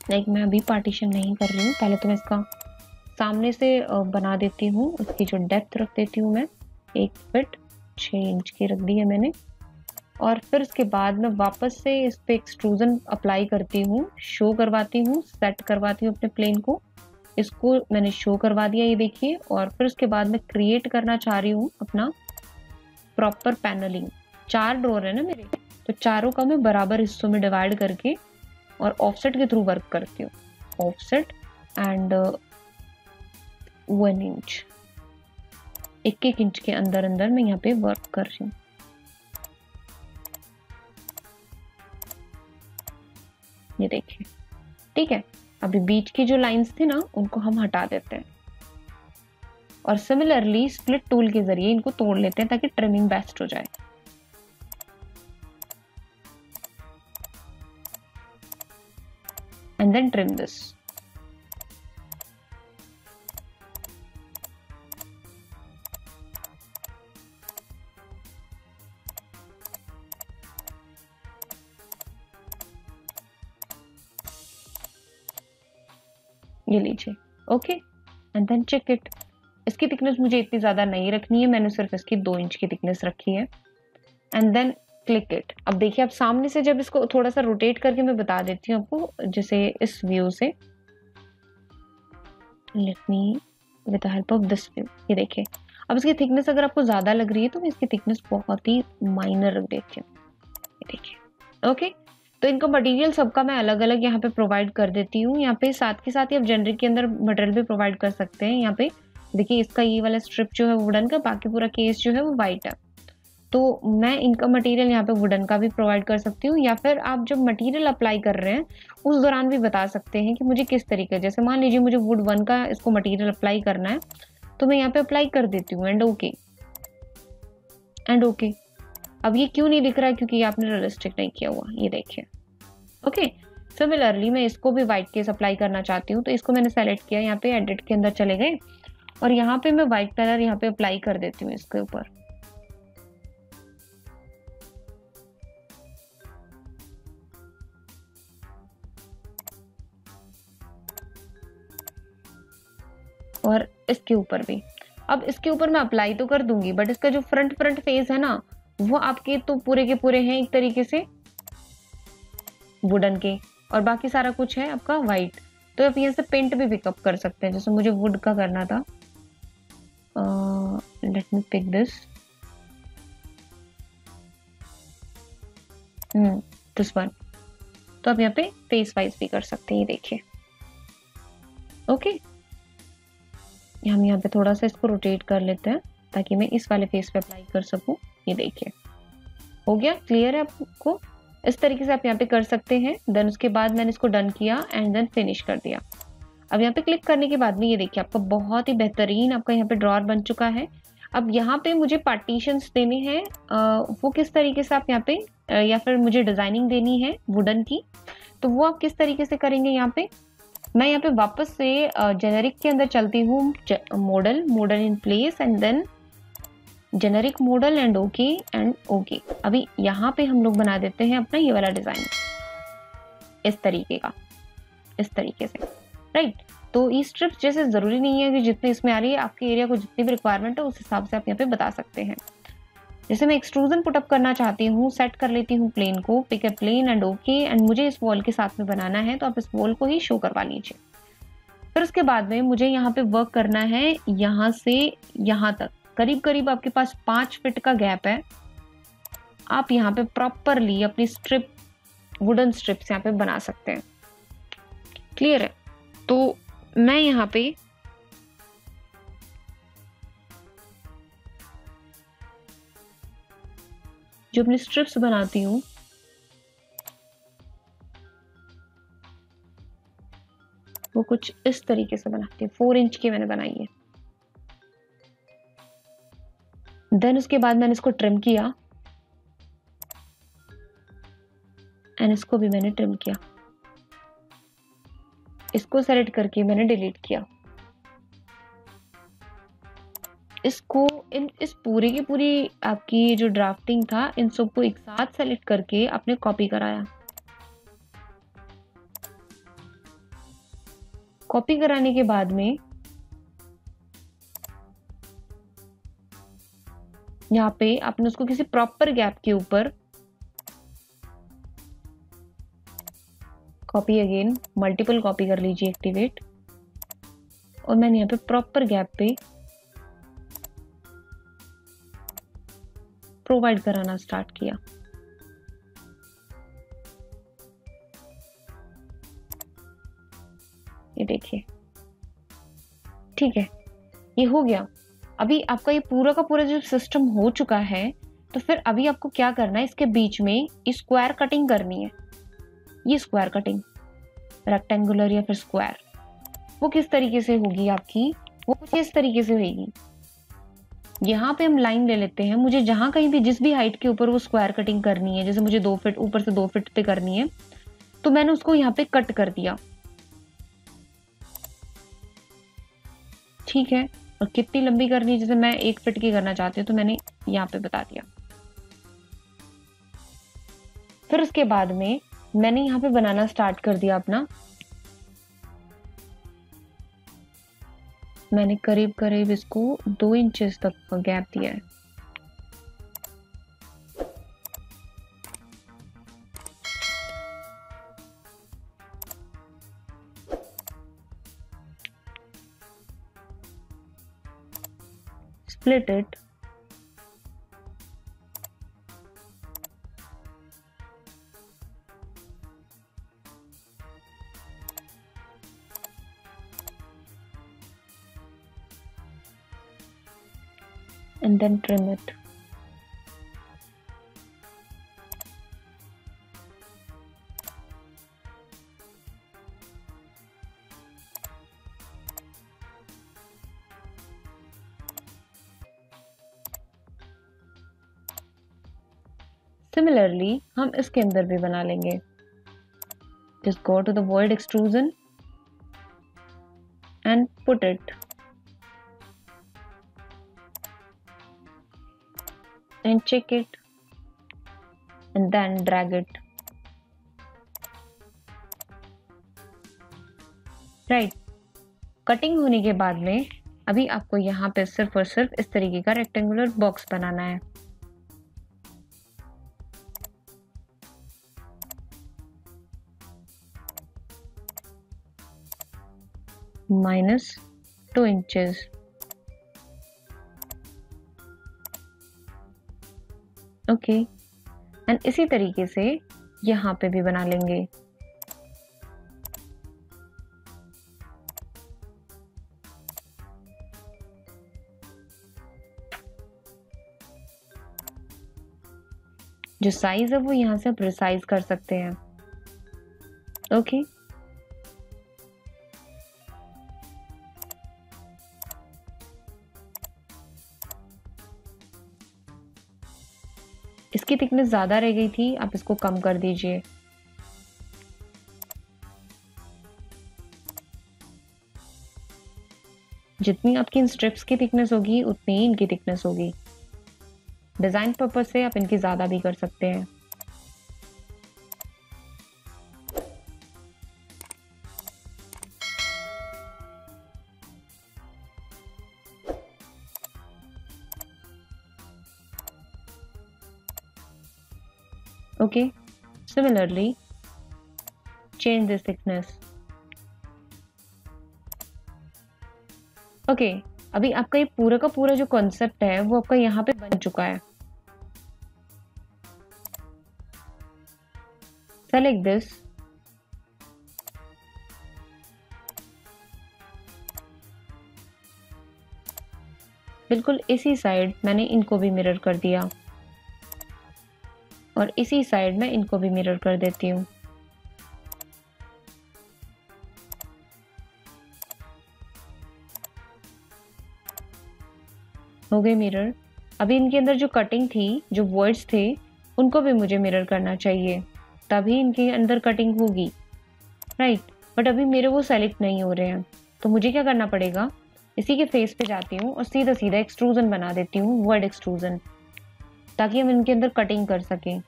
लाइक मैं अभी पार्टीशन नहीं कर रही हूँ, पहले तो मैं इसका सामने से बना देती हूँ। इसकी जो डेप्थ रख देती हूँ मैं 1 फीट 6 इंच की रख दी है मैंने। और फिर उसके बाद मैं वापस से इस पे एक्सट्रूजन अप्लाई करती हूँ, शो करवाती हूँ, सेट करवाती हूँ अपने प्लेन को। इसको मैंने शो करवा दिया, ये देखिए। और फिर उसके बाद मैं क्रिएट करना चाह रही हूँ अपना प्रॉपर पैनलिंग। 4 ड्रॉर है ना मेरे, तो चारों का मैं बराबर हिस्सों में डिवाइड करके और ऑफसेट के थ्रू वर्क करती हूँ। ऑफसेट एंड 1 इंच, 1-1 इंच के अंदर अंदर मैं यहाँ पे वर्क कर रही हूँ। ये देखिए, ठीक है। अभी बीच की जो लाइंस थी ना, उनको हम हटा देते हैं और सिमिलरली स्प्लिट टूल के जरिए इनको तोड़ लेते हैं ताकि ट्रिमिंग बेस्ट हो जाए। And then trim this. ये लीजिए, okay. And then check it. इसकी थिकनेस मुझे इतनी ज्यादा नहीं रखनी है, मैंने सिर्फ इसकी 2 इंच की थिकनेस रखी है। And then click it. अब देखिए, आप सामने से जब इसको थोड़ा सा रोटेट करके मैं बता देती हूँ आपको, जैसे इस व्यू से। Let me with the help of this view. ये देखिए, अब इसकी थिकनेस अगर आपको ज्यादा लग रही है तो मैं इसकी थिकनेस बहुत ही माइनर रख देती हूँ। ये देखिए, ओके। तो इनका मटेरियल सबका मैं अलग अलग यहाँ पे प्रोवाइड कर देती हूँ। यहाँ पे साथ के साथ ही आप जेनरिक के अंदर मटेरियल भी प्रोवाइड कर सकते हैं। यहाँ पे देखिए, इसका ये वाला स्ट्रिप जो है वुडन का, बाकी पूरा केस जो है वो वाइट है। तो मैं इनका मटेरियल यहाँ पे वुडन का भी प्रोवाइड कर सकती हूँ, या फिर आप जब मटेरियल अप्लाई कर रहे हैं उस दौरान भी बता सकते हैं कि मुझे किस तरीके, जैसे मान लीजिए मुझे वुड 1 का इसको मटेरियल अप्लाई करना है, तो मैं यहाँ पे अप्लाई कर देती हूँ एंड ओके, एंड ओके। अब ये क्यों नहीं दिख रहा है? क्योंकि आपने रियलिस्टिक नहीं किया हुआ। ये देखिए, ओके। सिमिलरली मैं इसको भी व्हाइट केस अप्लाई करना चाहती हूँ, तो इसको मैंने सेलेक्ट किया, यहाँ पे एडिट के अंदर चले गए और यहाँ पे मैं व्हाइट कलर यहाँ पे अप्लाई कर देती हूँ इसके ऊपर। और इसके ऊपर भी। अब इसके ऊपर मैं अप्लाई तो कर दूंगी, बट इसका जो फ्रंट फेस है ना, वो आपके तो पूरे के पूरे हैं एक तरीके से वुडन के, और बाकी सारा कुछ है आपका व्हाइट। तो आप यहाँ से पेंट भी पिकअप कर सकते हैं, जैसे मुझे वुड का करना था। Let me pick this one. तो आप यहाँ पे फेस वाइज भी कर सकते हैं। ये देखिए, ओके। हम यहाँ पे थोड़ा सा इसको रोटेट कर लेते हैं ताकि मैं इस वाले फेस पे अप्लाई कर सकूं। ये देखिए, हो गया। क्लियर है आपको? इस तरीके से आप यहाँ पे कर सकते हैं। देन उसके बाद मैंने इसको डन किया एंड देन फिनिश कर दिया। अब यहाँ पे क्लिक करने के बाद में ये देखिए, आपका बहुत ही बेहतरीन आपका यहाँ पे ड्रॉअर बन चुका है। अब यहाँ पे मुझे पार्टीशंस देने हैं, वो किस तरीके से आप यहाँ पे, या फिर मुझे डिजाइनिंग देनी है वुडन की, तो वो आप किस तरीके से करेंगे? यहाँ पे मैं यहाँ पे वापस से जेनेरिक के अंदर चलती हूँ, model in place and then generic model and okay. अभी यहाँ पे हम लोग बना देते हैं अपना ये वाला डिजाइन इस तरीके का, इस तरीके से, राइट। तो ये स्ट्रिप्स जैसे जरूरी नहीं है कि जितने इसमें आ रही है, आपके एरिया को जितनी भी रिक्वायरमेंट है उस हिसाब से आप यहाँ पे बता सकते हैं। जैसे मैं एक्सट्रूजन पुटअप करना चाहती हूँ, सेट कर लेती हूँ प्लेन को, pick a plane and okay, and मुझे इस वॉल के साथ में बनाना है, तो आप इस वॉल को ही शो करवा लीजिए। फिर उसके बाद में मुझे यहाँ पे वर्क करना है, यहाँ से यहाँ तक करीब करीब आपके पास 5 फीट का गैप है। आप यहाँ पे प्रॉपरली अपनी स्ट्रिप, वुडन स्ट्रिप्स यहाँ पे बना सकते हैं। क्लियर है? तो मैं यहाँ पे जो अपनी स्ट्रिप्स बनाती हूँ, वो कुछ इस तरीके से बनाती हूँ। 4 इंच की मैंने बनाई है। देन उसके बाद मैंने इसको ट्रिम किया एंड इसको भी मैंने ट्रिम किया। इसको सेलेक्ट करके मैंने डिलीट किया। इसको इस पूरी की पूरी आपकी जो ड्राफ्टिंग था, इन सबको एक साथ सेलेक्ट करके आपने कॉपी कराया। कॉपी कराने के बाद में यहाँ पे आपने उसको किसी प्रॉपर गैप के ऊपर कॉपी, अगेन मल्टीपल कॉपी कर लीजिए, एक्टिवेट, और मैंने यहाँ पे प्रॉपर गैप पे प्रोवाइड कराना स्टार्ट किया। ये देखिए, ठीक है, ये हो गया। अभी आपका ये पूरा का पूरा जो सिस्टम हो चुका है, तो फिर अभी आपको क्या करना है, इसके बीच में स्क्वायर कटिंग करनी है। ये स्क्वायर कटिंग, रेक्टेंगुलर या फिर स्क्वायर, वो किस तरीके से होगी आपकी, वो कुछ इस तरीके से होगी। यहाँ पे हम लाइन ले लेते हैं, मुझे जहां कहीं भी जिस भी हाइट के ऊपर वो स्क्वायर कटिंग करनी है, जैसे मुझे 2 फीट ऊपर से 2 फीट पे करनी है, तो मैंने उसको यहाँ पे कट कर दिया, ठीक है। और कितनी लंबी करनी है, जैसे मैं 1 फीट की करना चाहती हूँ तो मैंने यहाँ पे बता दिया। फिर उसके बाद में मैंने यहाँ पे बनाना स्टार्ट कर दिया अपना, मैंने करीब करीब इसको 2 इंचेस तक का गैप दिया है। Split it, and then trim it. Similarly, हम इसके अंदर भी बना लेंगे। Just go to the void extrusion and put it and check it and then drag it. Right. Cutting होने के बाद में अभी आपको यहाँ पे सिर्फ और सिर्फ इस तरीके का रेक्टेंगुलर बॉक्स बनाना है। -2 इंचेस, ओके। एंड इसी तरीके से यहाँ पे भी बना लेंगे। जो साइज है वो यहाँ से आप रिसाइज कर सकते हैं, ओके। इसकी थिकनेस ज्यादा रह गई थी, आप इसको कम कर दीजिए। जितनी आपकी इन स्ट्रिप्स की थिकनेस होगी उतनी ही इनकी थिकनेस होगी। डिजाइन पर्पस से आप इनकी ज्यादा भी कर सकते हैं। Okay, similarly change this thickness. Okay, अभी आपका ये पूरा का पूरा जो कॉन्सेप्ट है वो आपका यहाँ पे बन चुका है। Select this, बिल्कुल इसी साइड मैंने इनको भी मिरर कर दिया और इसी साइड में इनको भी मिरर कर देती हूँ। हो गए मिरर। अभी इनके अंदर जो कटिंग थी, जो वर्ड्स थे, उनको भी मुझे मिरर करना चाहिए, तभी इनके अंदर कटिंग होगी, राइट। बट अभी मेरे वो सेलेक्ट नहीं हो रहे हैं, तो मुझे क्या करना पड़ेगा, इसी के फेस पे जाती हूँ और सीधा सीधा एक्सट्रूजन बना देती हूँ, वर्ड एक्सट्रूजन, ताकि हम इनके अंदर कटिंग कर सकें।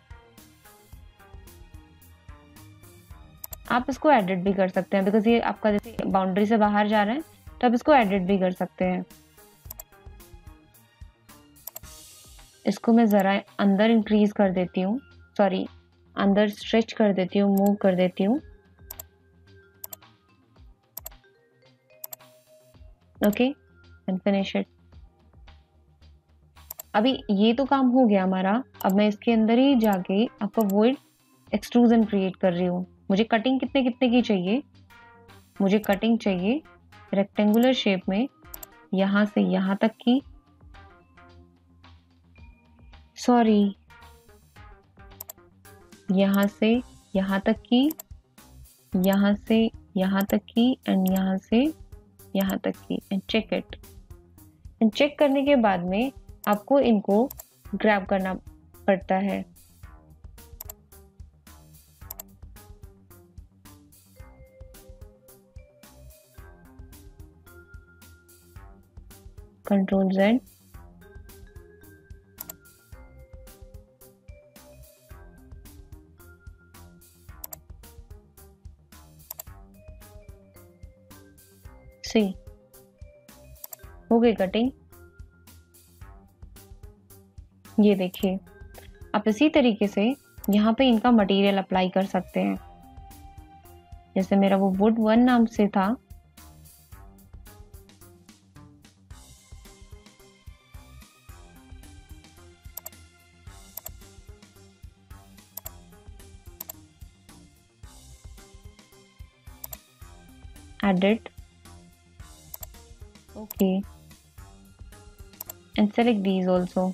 आप इसको एडिट भी कर सकते हैं, बिकॉज ये आपका जैसे बाउंड्री से बाहर जा रहा है तो आप इसको एडिट भी कर सकते हैं। इसको मैं ज़रा अंदर इंक्रीज कर देती हूँ, सॉरी अंदर स्ट्रेच कर देती हूँ, मूव कर देती हूँ। Okay and finish it. अभी ये तो काम हो गया हमारा। अब मैं इसके अंदर ही जाके आपका वॉइड एक्सट्रूजन क्रिएट कर रही हूँ। मुझे कटिंग कितने कितने की चाहिए? मुझे कटिंग चाहिए रेक्टेंगुलर शेप में, यहाँ से यहाँ तक की, सॉरी यहाँ से यहाँ तक की, यहाँ से यहाँ तक की, एंड यहाँ से यहाँ तक की, and check it. And check करने के बाद में आपको इनको ग्रैब करना पड़ता है। कंट्रोल Z, सी हो गई कटिंग। ये देखिए, आप इसी तरीके से यहाँ पे इनका मटेरियल अप्लाई कर सकते हैं। जैसे मेरा वो वुड 1 नाम से था, edit, okay, and select these also.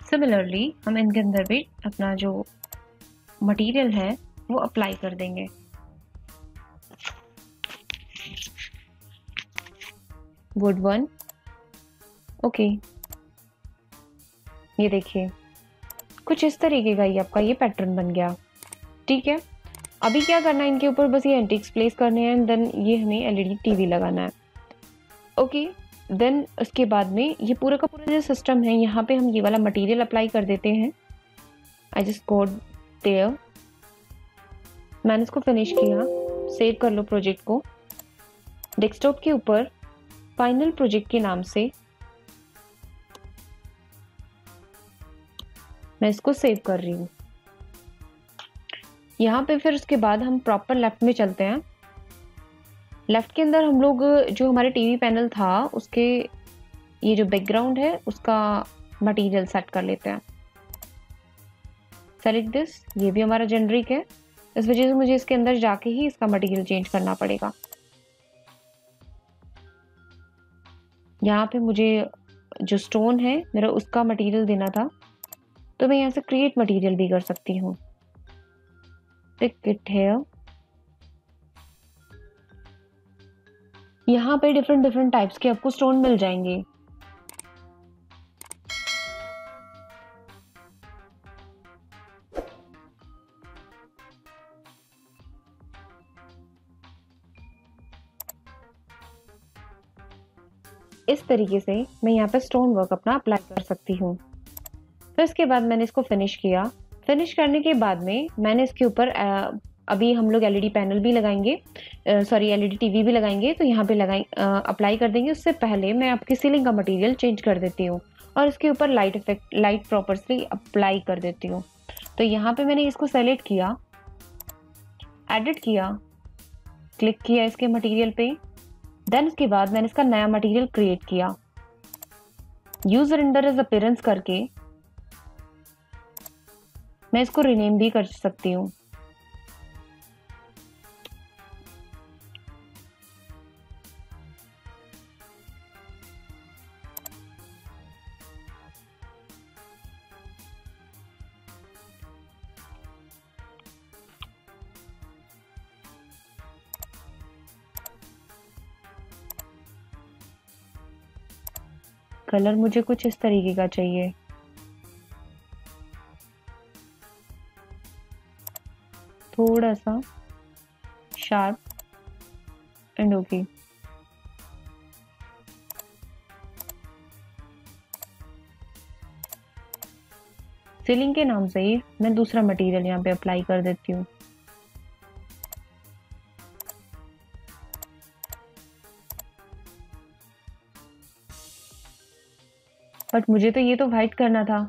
Similarly हम इनके अंदर भी अपना जो मटेरियल है वो अप्लाई कर देंगे। Would 1, okay. ये देखिए कुछ इस तरीके का ही आपका ये पैटर्न बन गया। ठीक है, अभी क्या करना है, इनके ऊपर बस ये एंटीक्स प्लेस करने हैं, देन ये हमें एलईडी टीवी लगाना है। ओके, देन उसके बाद में ये पूरा का पूरा जो सिस्टम है, यहाँ पे हम ये वाला मटेरियल अप्लाई कर देते हैं। आई जस्ट गो देयर, मैंने इसको फिनिश किया। सेव कर लो प्रोजेक्ट को। डेस्कटॉप के ऊपर फाइनल प्रोजेक्ट के नाम से मैं इसको सेव कर रही हूँ। यहाँ पे फिर उसके बाद हम प्रॉपर लेफ्ट में चलते हैं। लेफ्ट के अंदर हम लोग जो हमारे टीवी पैनल था उसके ये जो बैकग्राउंड है उसका मटेरियल सेट कर लेते हैं। सेलेक्ट दिस, ये भी हमारा जेनरिक है, इस वजह से मुझे इसके अंदर जाके ही इसका मटेरियल चेंज करना पड़ेगा। यहाँ पे मुझे जो स्टोन है मेरा उसका मटेरियल देना था, तो मैं यहाँ से क्रिएट मटेरियल भी कर सकती हूँ। टिक इट हियर। यहाँ पे डिफरेंट डिफरेंट टाइप्स के आपको स्टोन मिल जाएंगे। इस तरीके से मैं यहाँ पे स्टोन वर्क अपना अप्लाई कर सकती हूँ। फिर इसके बाद मैंने इसको फिनिश किया। फिनिश करने के बाद में मैंने इसके ऊपर अभी हम लोग एलईडी पैनल भी लगाएंगे, सॉरी एलईडी टीवी भी लगाएंगे, तो यहाँ पे अप्लाई कर देंगे। उससे पहले मैं आपकी सीलिंग का मटेरियल चेंज कर देती हूँ और इसके ऊपर light effect, light property apply कर देती हूँ। तो यहाँ पे मैंने इसको सेलेक्ट किया, एडिट किया, क्लिक किया इसके मटेरियल पे, देन उसके बाद मैंने इसका नया मटेरियल क्रिएट किया। यूज रेंडर एज अपीयरेंस करके मैं इसको रीनेम भी कर सकती हूँ। कलर मुझे कुछ इस तरीके का चाहिए। थोड़ा सा शार्प एंड ओके। सीलिंग के नाम से ही मैं दूसरा मटेरियल यहाँ पे अप्लाई कर देती हूँ। बट मुझे तो ये तो वाइट करना था,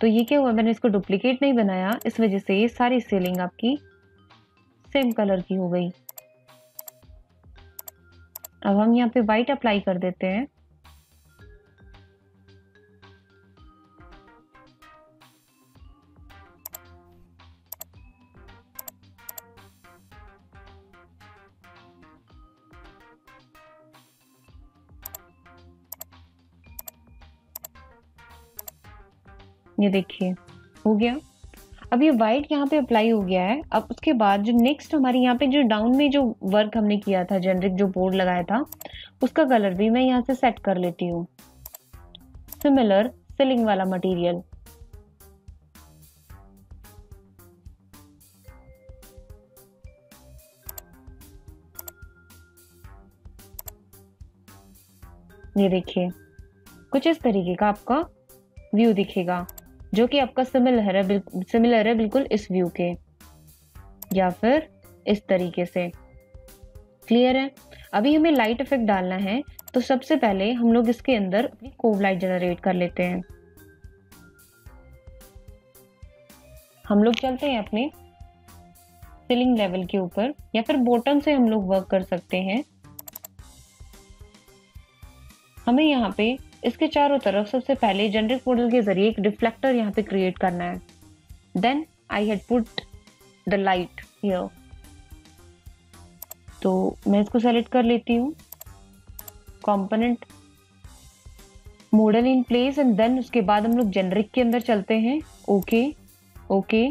तो ये क्या हुआ, मैंने इसको डुप्लीकेट नहीं बनाया, इस वजह से ये सारी सीलिंग आपकी सेम कलर की हो गई। अब हम यहाँ पे वाइट अप्लाई कर देते हैं। ये देखिए हो गया। अब ये व्हाइट यहाँ पे अप्लाई हो गया है। अब उसके बाद जो नेक्स्ट हमारे यहाँ पे जो डाउन में जो वर्क हमने किया था, जेनरिक जो बोर्ड लगाया था, उसका कलर भी मैं यहाँ से सेट कर लेती हूँ। सिमिलर सीलिंग वाला मटेरियल। ये देखिए कुछ इस तरीके का आपका व्यू दिखेगा, जो कि आपका सिमिलर है बिल्कुल इस व्यू के, या फिर इस तरीके से। क्लियर है। अभी हमें लाइट इफेक्ट डालना है, तो सबसे पहले हम लोग इसके अंदर अपनी कोव लाइट जनरेट कर लेते हैं। हम लोग चलते हैं अपने सीलिंग लेवल के ऊपर, या फिर बॉटम से हम लोग वर्क कर सकते हैं। हमें यहाँ पे इसके चारों तरफ सबसे पहले जेनरिक मॉडल के जरिए एक रिफ्लेक्टर यहाँ पे क्रिएट करना है। Then I had put the light here, तो मैं इसको सेलेक्ट कर लेती हूँ, component, model in place, and then उसके बाद हम लोग जेनरिक के अंदर चलते हैं। ओके ओके,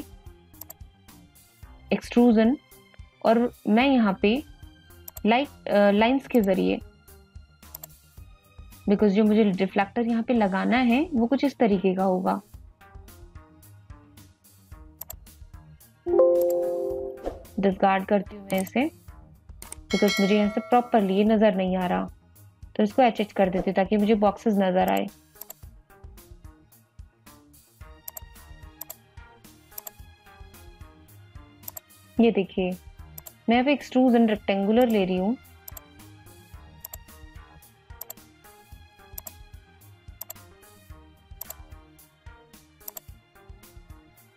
एक्सट्रूजन, और मैं यहाँ पे लाइंस के जरिए, बिकॉज जो मुझे रिफ्लेक्टर यहाँ पे लगाना है वो कुछ इस तरीके का होगा। डिस्कार्ड करती हूँ मैं इसे, बिकॉज मुझे यहाँ से प्रॉपरली ये नजर नहीं आ रहा, तो इसको एच कर देती हूँ ताकि मुझे बॉक्सेस नजर आए। ये देखिए मैं अब एक्सट्रूजन रेक्टेंगुलर ले रही हूँ,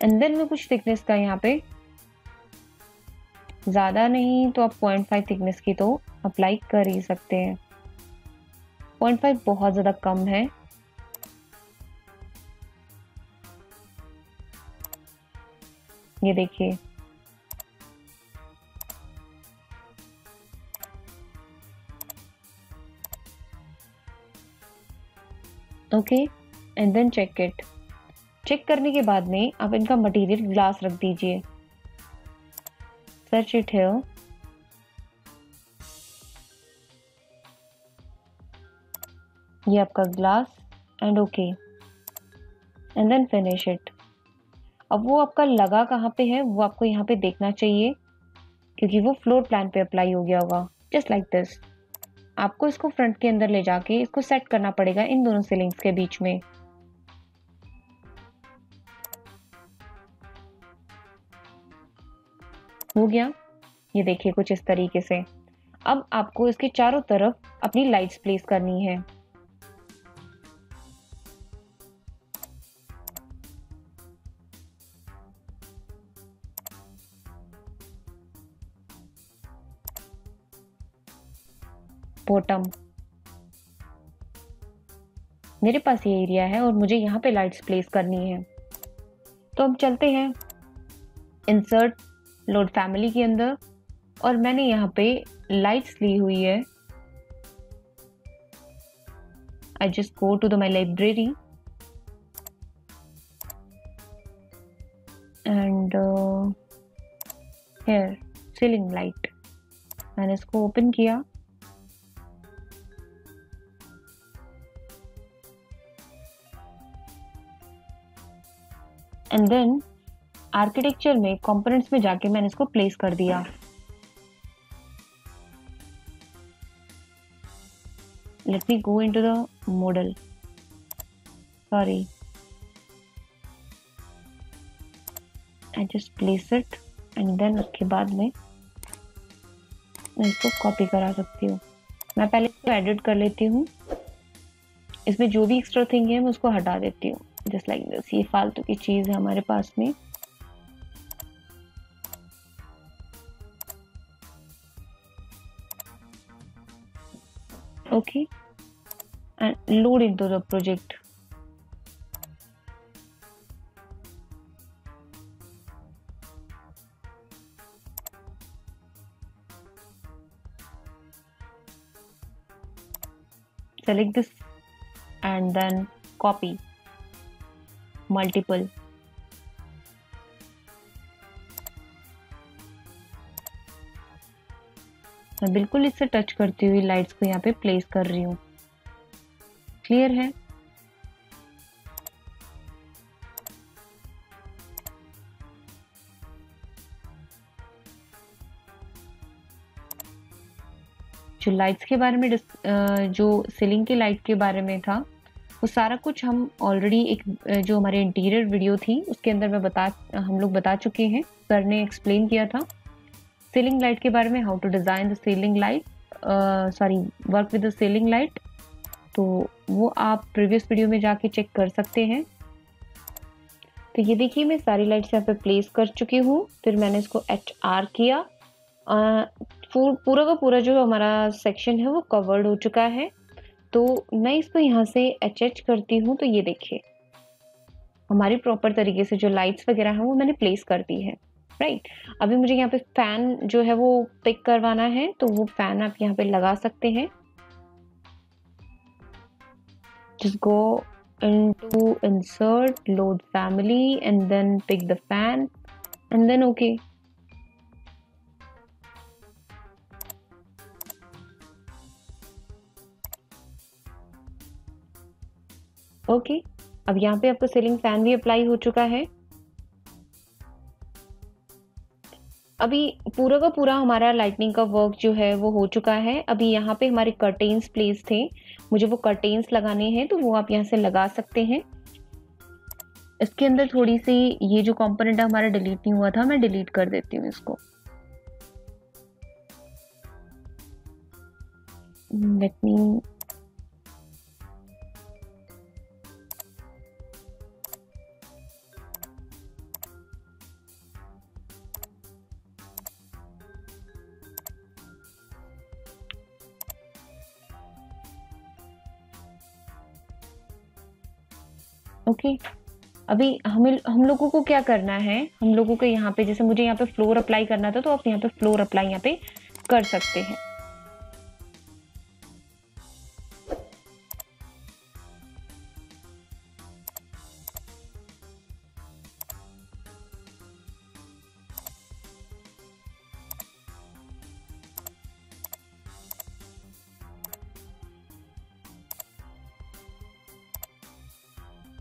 एंड देन मैं कुछ थिकनेस का यहाँ पे, ज्यादा नहीं तो आप 0.5 थिकनेस की तो अप्लाई कर ही सकते हैं। 0.5 बहुत ज्यादा कम है। ये देखिए okay, and then check it. Check करने के बाद में आप इनका मटेरियल ग्लास रख दीजिए। सर्च इट हियर, ये आपका glass, and okay, and then finish it. अब वो आपका लगा कहाँ पे है वो आपको यहाँ पे देखना चाहिए, क्योंकि वो फ्लोर प्लान पे अप्लाई हो गया होगा, जस्ट लाइक दिस। आपको इसको फ्रंट के अंदर ले जाके इसको सेट करना पड़ेगा इन दोनों सीलिंग्स के बीच में। हो गया। ये देखिए कुछ इस तरीके से। अब आपको इसके चारों तरफ अपनी लाइट्स प्लेस करनी है। बॉटम, मेरे पास ये एरिया है और मुझे यहाँ पे लाइट्स प्लेस करनी है, तो हम चलते हैं इंसर्ट लोड फैमिली के अंदर, और मैंने यहाँ पे लाइट्स ली हुई है। I just go to the my library and here ceiling light, मैंने इसको ओपन किया। एंड देन आर्किटेक्चर में कंपोनेंट्स में जाके मैंने इसको प्लेस कर दिया। Let me go into the model, sorry, I just place it and then उसके बाद में मैं इसको कॉपी करा सकती हूँ। मैं पहले इसको एडिट कर लेती हूँ, इसमें जो भी एक्स्ट्रा थिंग है मैं उसको हटा देती हूँ, जस्ट लाइक दिस। ये फालतू की चीज है हमारे पास में। Okay, and load into the project. Select this and then copy multiple। मैं बिल्कुल इससे टच करती हुई लाइट्स को यहाँ पे प्लेस कर रही हूँ। क्लियर है? जो लाइट्स के बारे में जो सीलिंग की लाइट के बारे में था, वो सारा कुछ हम ऑलरेडी एक जो हमारे इंटीरियर वीडियो थी उसके अंदर हम लोग बता चुके हैं। सर ने एक्सप्लेन किया था सीलिंग लाइट के बारे में, how to design the ceiling light, sorry, work with the ceiling light. तो वो आप प्रीवियस वीडियो में जाके चेक कर सकते हैं। तो ये देखिए मैं सारी लाइट्स यहाँ पे प्लेस कर चुकी हूँ। फिर मैंने इसको HR किया। पूरा का पूरा जो हमारा सेक्शन है वो कवर्ड हो चुका है। तो मैं इसको यहाँ से HH करती हूँ। तो ये देखिए हमारी प्रॉपर तरीके से जो लाइट्स वगैरह हैं वो मैंने प्लेस कर दी है, राइट। अभी मुझे यहाँ पे फैन जो है वो पिक करवाना है, तो वो फैन आप यहाँ पे लगा सकते हैं। Just go into insert, load family and then pick the fan and then okay. Okay, अब यहाँ पे आपको सीलिंग फैन भी अप्लाई हो चुका है। अभी पूरा का पूरा हमारा लाइटनिंग का वर्क जो है वो हो चुका है। अभी यहाँ पे हमारे कर्टेन्स प्लेस थे, मुझे वो कर्टेन्स लगाने हैं, तो वो आप यहाँ से लगा सकते हैं। इसके अंदर थोड़ी सी ये जो कंपोनेंट हमारा डिलीट नहीं हुआ था, मैं डिलीट कर देती हूँ इसको। Let me okay. अभी हम लोगों को क्या करना है, हम लोगों को यहाँ पे जैसे मुझे यहाँ पे फ्लोर अप्लाई करना था, तो आप यहाँ पे फ्लोर अप्लाई यहाँ पे कर सकते हैं।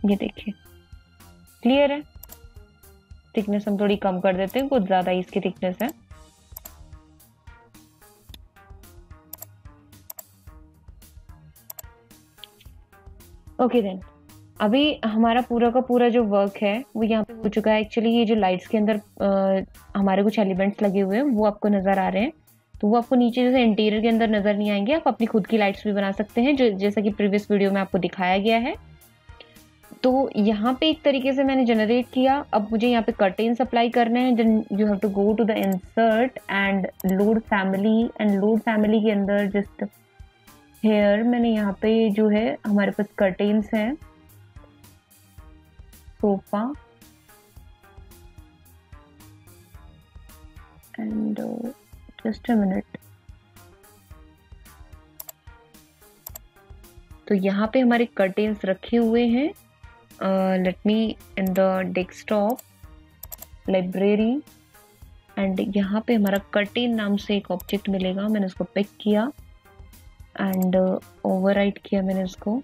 ये देखिए क्लियर है। थिकनेस हम थोड़ी कम कर देते हैं, कुछ ज्यादा इसकी थिकनेस है। ओके देन, अभी हमारा पूरा का पूरा जो वर्क है वो यहाँ पे हो चुका है। एक्चुअली ये जो लाइट्स के अंदर हमारे कुछ एलिमेंट्स लगे हुए हैं वो आपको नजर आ रहे हैं, तो वो आपको नीचे जैसे इंटीरियर के अंदर नजर नहीं आएंगे। आप अपनी खुद की लाइट्स भी बना सकते हैं, जो जैसा कि प्रीवियस वीडियो में आपको दिखाया गया है। तो यहाँ पे एक तरीके से मैंने जनरेट किया। अब मुझे यहाँ पे कर्टेन्स अप्लाई करने हैं। Then you have to go to the insert and load family, and load family के अंदर जस्ट हेयर मैंने यहाँ पे जो है हमारे पास कर्टेन्स हैं, sofa and just a minute. तो यहाँ पे हमारे कर्टेन्स रखे हुए हैं। Let me in the desktop library, and यहाँ पे हमारा कर्टेन नाम से एक ऑब्जेक्ट मिलेगा। मैंने उसको पिक किया एंड ओवरराइट किया मैंने उसको।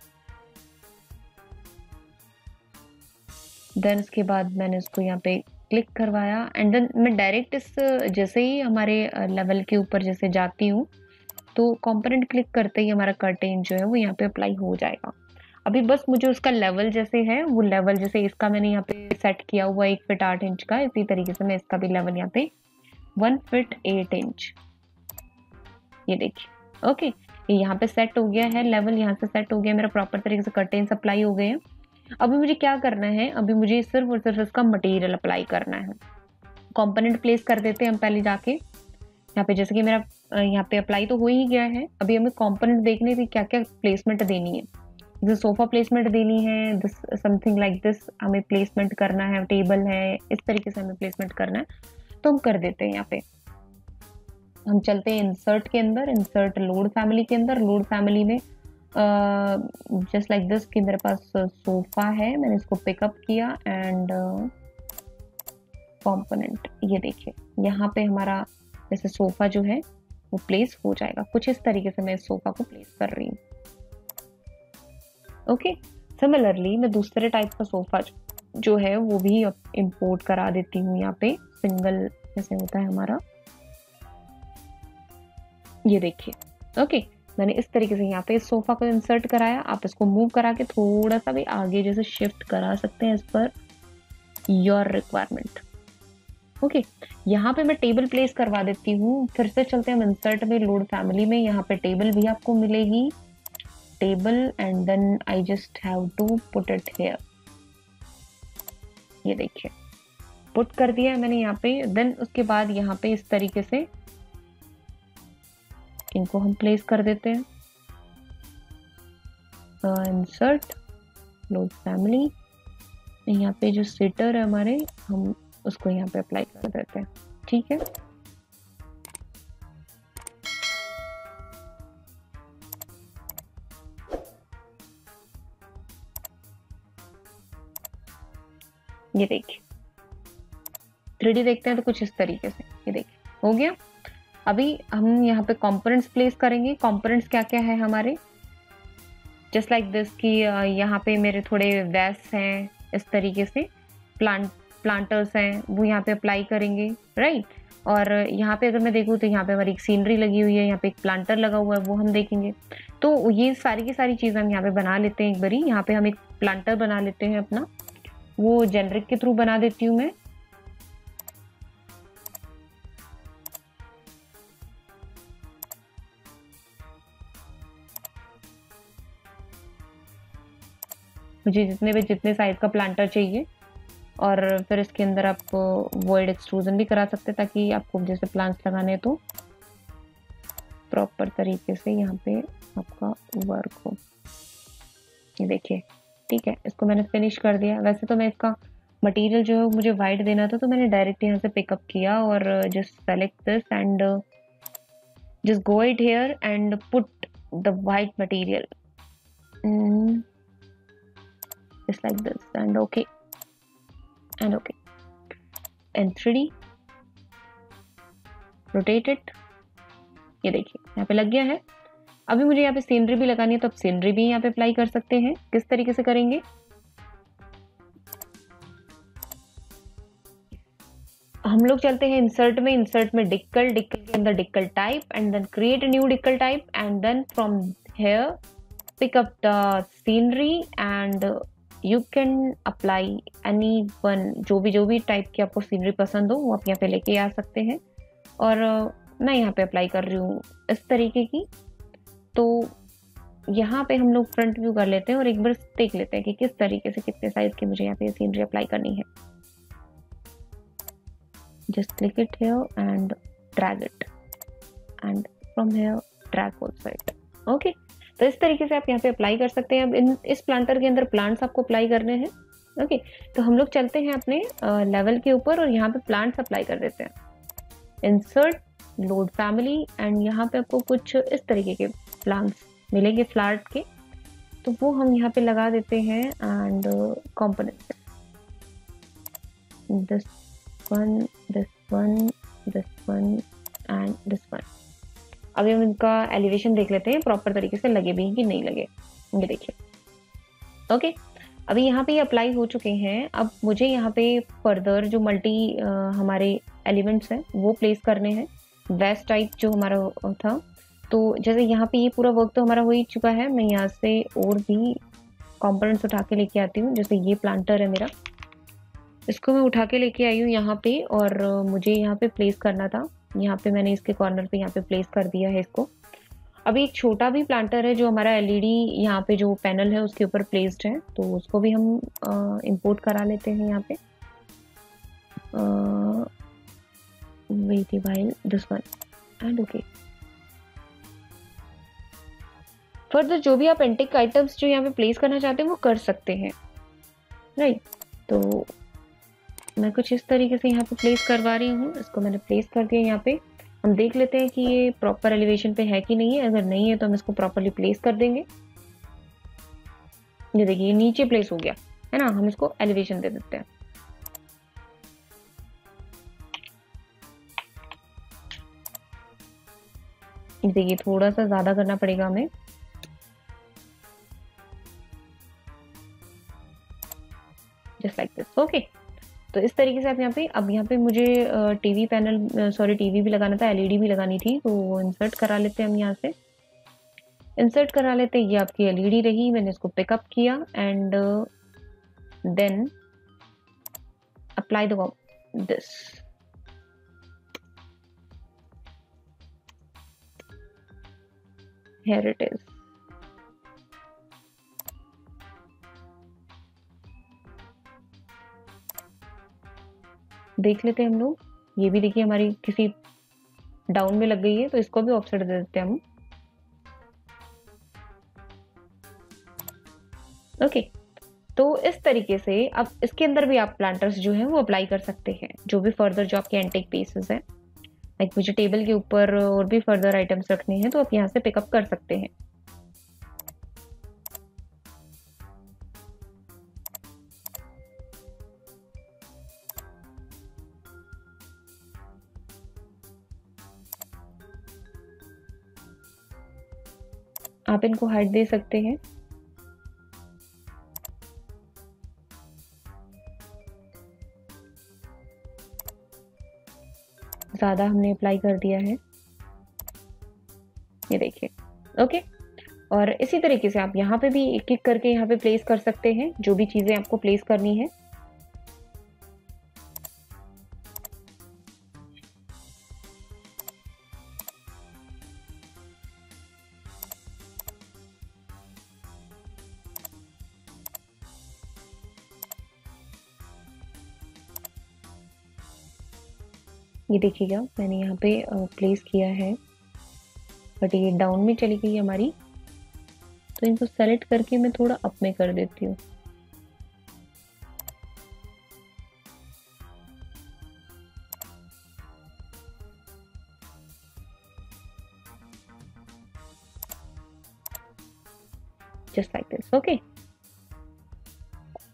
देन उसके बाद मैंने उसको यहाँ पे क्लिक करवाया एंड देन मैं डायरेक्ट इस जैसे ही हमारे लेवल के ऊपर जैसे जाती हूँ तो कंपोनेंट क्लिक करते ही हमारा कर्टेन जो है वो यहाँ पे अप्लाई हो जाएगा। अभी बस मुझे उसका लेवल जैसे है वो लेवल जैसे इसका मैंने यहाँ पे सेट किया हुआ 1 फीट 8 इंच का, इसी तरीके से मैं इसका भी लेवल यहाँ पे 1 फीट 8 इंच, ये देखिए। ओके, ये यहाँ पे सेट हो गया है लेवल, यहाँ से सेट हो गया मेरा प्रॉपर तरीके से कर्टेन अप्लाई हो गए हैं। अभी मुझे क्या करना है, अभी मुझे सिर्फ और सिर्फ इसका मटेरियल अप्लाई करना है। कंपोनेंट प्लेस कर देते हैं हम पहले जाके यहाँ पे, जैसे कि मेरा यहाँ पे अप्लाई तो हो ही गया है। अभी हमें कंपोनेंट देखने थी क्या क्या प्लेसमेंट देनी है, जैसे सोफा प्लेसमेंट देनी है, दिस समथिंग लाइक दिस हमें प्लेसमेंट करना है, टेबल है, इस तरीके से हमें प्लेसमेंट करना है तो हम कर देते हैं। यहाँ पे हम चलते हैं इंसर्ट के अंदर, इंसर्ट लोड फैमिली के अंदर। लोड फैमिली में जस्ट लाइक दिस कि मेरे पास सोफा है, मैंने इसको पिकअप किया एंड कंपोनेंट, ये देखिए यहाँ पे हमारा जैसे सोफा जो है वो प्लेस हो जाएगा। कुछ इस तरीके से मैं इस सोफा को प्लेस कर रही हूँ। ओके, सिमिलरली मैं दूसरे टाइप का सोफा जो है वो भी इंपोर्ट करा देती हूँ। यहाँ पे सिंगल जैसे होता है हमारा, ये देखिए। ओके, मैंने इस तरीके से यहाँ पे इस सोफा को इंसर्ट कराया। आप इसको मूव करा के थोड़ा सा भी आगे जैसे शिफ्ट करा सकते हैं, इस पर योर रिक्वायरमेंट। ओके, यहाँ पे मैं टेबल प्लेस करवा देती हूँ। फिर से चलते हैं इंसर्ट में, लोड फैमिली में। यहाँ पे टेबल भी आपको मिलेगी, table, and then I just have to put it here, ये देखिए पुट कर दिया है मैंने यहाँ पे। देन उसके बाद यहाँ पे इस तरीके से इनको हम प्लेस कर देते हैं। इंसर्ट लोड फैमिली, यहाँ पे जो सिटर है हमारे, हम उसको यहाँ पे अप्लाई कर देते हैं। ठीक है, ये देखिए 3D देखते हैं तो कुछ इस तरीके से, ये देखिए हो गया। अभी हम यहाँ पे कंपोनेंट्स प्लेस करेंगे। कंपोनेंट्स क्या क्या है हमारे, जस्ट लाइक दिस कि यहाँ पे मेरे थोड़े वैस हैं, इस तरीके से प्लांटर्स हैं, वो यहाँ पे अप्लाई करेंगे, राइट। और यहाँ पे अगर मैं देखूँ तो यहाँ पे हमारी एक सीनरी लगी हुई है, यहाँ पे एक प्लांटर लगा हुआ है, वो हम देखेंगे। तो ये सारी की सारी चीज़ हम यहाँ पे बना लेते हैं एक बारी। यहाँ पे हम एक प्लांटर बना लेते हैं अपना, वो जेनरिक के थ्रू बना देती हूँ मैं। मुझे जितने साइज का प्लांटर चाहिए, और फिर इसके अंदर आप वॉइड एक्सट्रूजन भी करा सकते हैं ताकि आपको जैसे प्लांट्स लगाने तो प्रॉपर तरीके से यहाँ पे आपका वर्क हो। ये देखिए, ठीक है, इसको मैंने फिनिश कर दिया। वैसे तो मैं इसका मटेरियल जो है मुझे वाइट देना था, तो मैंने डायरेक्ट यहाँ से पिकअप किया और just select this and just go it here and put the white material just like this and okay and okay and 3D rotate it, ये देखिए यहाँ पे लग गया है। अभी मुझे यहाँ पे सीनरी भी लगानी है, तो आप सीनरी भी यहाँ पे अप्लाई कर सकते हैं। किस तरीके से करेंगे, हम लोग चलते हैं इंसर्ट में। इंसर्ट में डिक्कल के अंदर decal type and then create a new decal type and then from here pick up the scenery and you can apply any one, जो भी टाइप की आपको सीनरी पसंद हो वो आप यहाँ पे लेके आ सकते हैं। और मैं यहाँ पे अप्लाई कर रही हूँ इस तरीके की। तो यहाँ पे हम लोग फ्रंट व्यू कर लेते हैं और एक बार देख लेते हैं कि किस तरीके से कितने साइज की मुझे यहाँ पे सीनरी अप्लाई करनी है। Just click it here and drag it and from here drag also it. Okay, तो इस तरीके से आप यहाँ पे अप्लाई कर सकते हैं। अब इस प्लांटर के अंदर प्लांट्स आपको अप्लाई करने हैं। ओके, तो हम लोग चलते हैं अपने लेवल के ऊपर और यहाँ पे प्लांट्स अप्लाई कर देते हैं। इंसर्ट लोड फैमिली एंड यहाँ पे आपको कुछ इस तरीके के प्लांट्स मिलेंगे फ्लावर्स के, तो वो हम यहाँ पे लगा देते हैं। And component this one, this one, this one and this one. अभी हम इनका एलिवेशन देख लेते हैं प्रॉपर तरीके से लगे भी कि नहीं लगे, ये देखिए। ओके, अभी यहाँ पे ये अप्लाई हो चुके हैं। अब मुझे यहाँ पे फर्दर जो हमारे एलिमेंट्स हैं वो प्लेस करने हैं, वेस्ट टाइप जो हमारा था। तो जैसे यहाँ पे ये पूरा वर्क तो हमारा हो ही चुका है, मैं यहाँ से और भी कंपोनेंट्स उठा के लेके आती हूँ। जैसे ये प्लांटर है मेरा, इसको मैं उठा के लेके आई हूँ यहाँ पे, और मुझे यहाँ पे प्लेस करना था। यहाँ पे मैंने इसके कॉर्नर पे यहाँ पे प्लेस कर दिया है इसको। अभी एक छोटा भी प्लांटर है जो हमारा एलईडी यहाँ पे जो पैनल है उसके ऊपर प्लेस्ड है, तो उसको भी हम इंपोर्ट करा लेते हैं यहाँ पे। Wait while this one and okay. Further जो भी आप एंटिक आइटम्स जो यहाँ पे प्लेस करना चाहते हैं वो कर सकते हैं, राइट। तो मैं कुछ इस तरीके से यहाँ पे प्लेस करवा रही हूँ। इसको मैंने प्लेस कर दिया यहाँ पे। हम देख लेते हैं कि ये प्रॉपर एलिवेशन पे है कि नहीं है। अगर नहीं है तो हम इसको प्रॉपरली प्लेस कर देंगे। ये देखिए ये नीचे प्लेस हो गया है ना। हम इसको एलिवेशन दे देते हैं। देखिए थोड़ा सा ज्यादा करना पड़ेगा हमें। Just like this, okay. तो इस तरीके से आप यहाँ पे मुझे टीवी पैनल, सॉरी टीवी भी लगाना था, एलईडी भी लगानी थी, तो वो इंसर्ट करा लेते हैं हम यहाँ से। इंसर्ट करा लेते हैं। ये आपकी एलईडी रही, मैंने इसको पिकअप किया and then apply this. Here it is. देख लेते हैं हम लोग। ये भी देखिए हमारी किसी डाउन में लग गई है, तो इसको भी ऑफसेट दे देते हैं हम। ओके। तो इस तरीके से अब इसके अंदर भी आप प्लांटर्स जो हैं वो अप्लाई कर सकते हैं, जो भी फर्दर जो आपके एंटिक पीसेस हैं। लाइक मुझे टेबल के ऊपर और भी फर्दर आइटम्स रखने हैं, तो आप यहाँ से पिकअप कर सकते हैं। आप इनको हाइट दे सकते हैं। ज्यादा हमने अप्लाई कर दिया है, ये देखिए। ओके। और इसी तरीके से आप यहाँ पे भी एक एक करके यहाँ पे प्लेस कर सकते हैं, जो भी चीजें आपको प्लेस करनी है। ये देखिएगा मैंने यहाँ पे प्लेस किया है, बट ये डाउन में चली गई हमारी, तो इनको सेलेक्ट करके मैं थोड़ा अप में कर देती हूँ। Just like this, okay.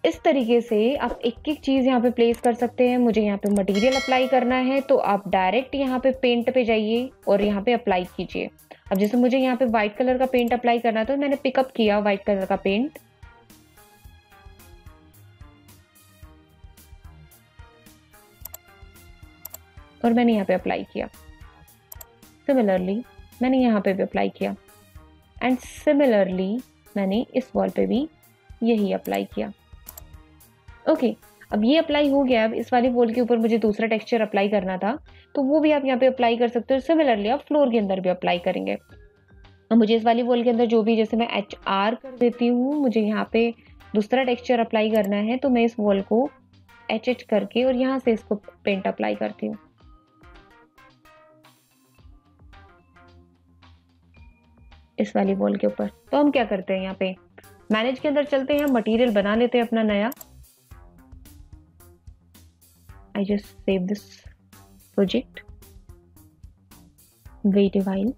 इस तरीके से आप एक एक चीज यहाँ पे प्लेस कर सकते हैं। मुझे यहाँ पे मटेरियल अप्लाई करना है, तो आप डायरेक्ट यहाँ पे पेंट पे जाइए और यहाँ पे अप्लाई कीजिए। अब जैसे मुझे यहाँ पे व्हाइट कलर का पेंट अप्लाई करना था, तो मैंने पिकअप किया व्हाइट कलर का पेंट, और मैंने यहाँ पे अप्लाई किया। सिमिलरली मैंने यहाँ पे भी अप्लाई किया, एंड सिमिलरली मैंने इस वॉल पे भी यही अप्लाई किया। ओके। अब ये अप्लाई हो गया। अब इस वाली वॉल के ऊपर मुझे दूसरा टेक्सचर अप्लाई करना था, तो वो भी आप यहाँ पे अप्लाई कर सकते हो। सिमिलरली आप फ्लोर के अंदर भी अप्लाई करेंगे। अब मुझे इस वाली वॉल के अंदर जो भी, जैसे मैं HR कर देती हूँ, मुझे यहाँ पे दूसरा टेक्सचर अप्लाई करना है, तो मैं इस वॉल को HH करके और यहाँ से इसको पेंट अप्लाई करती हूँ। इस वाली वॉल के ऊपर। तो हम क्या करते हैं, यहाँ पे मैनेज के अंदर चलते हैं, मटेरियल बना लेते हैं अपना नया। I just save this project. Wait a while.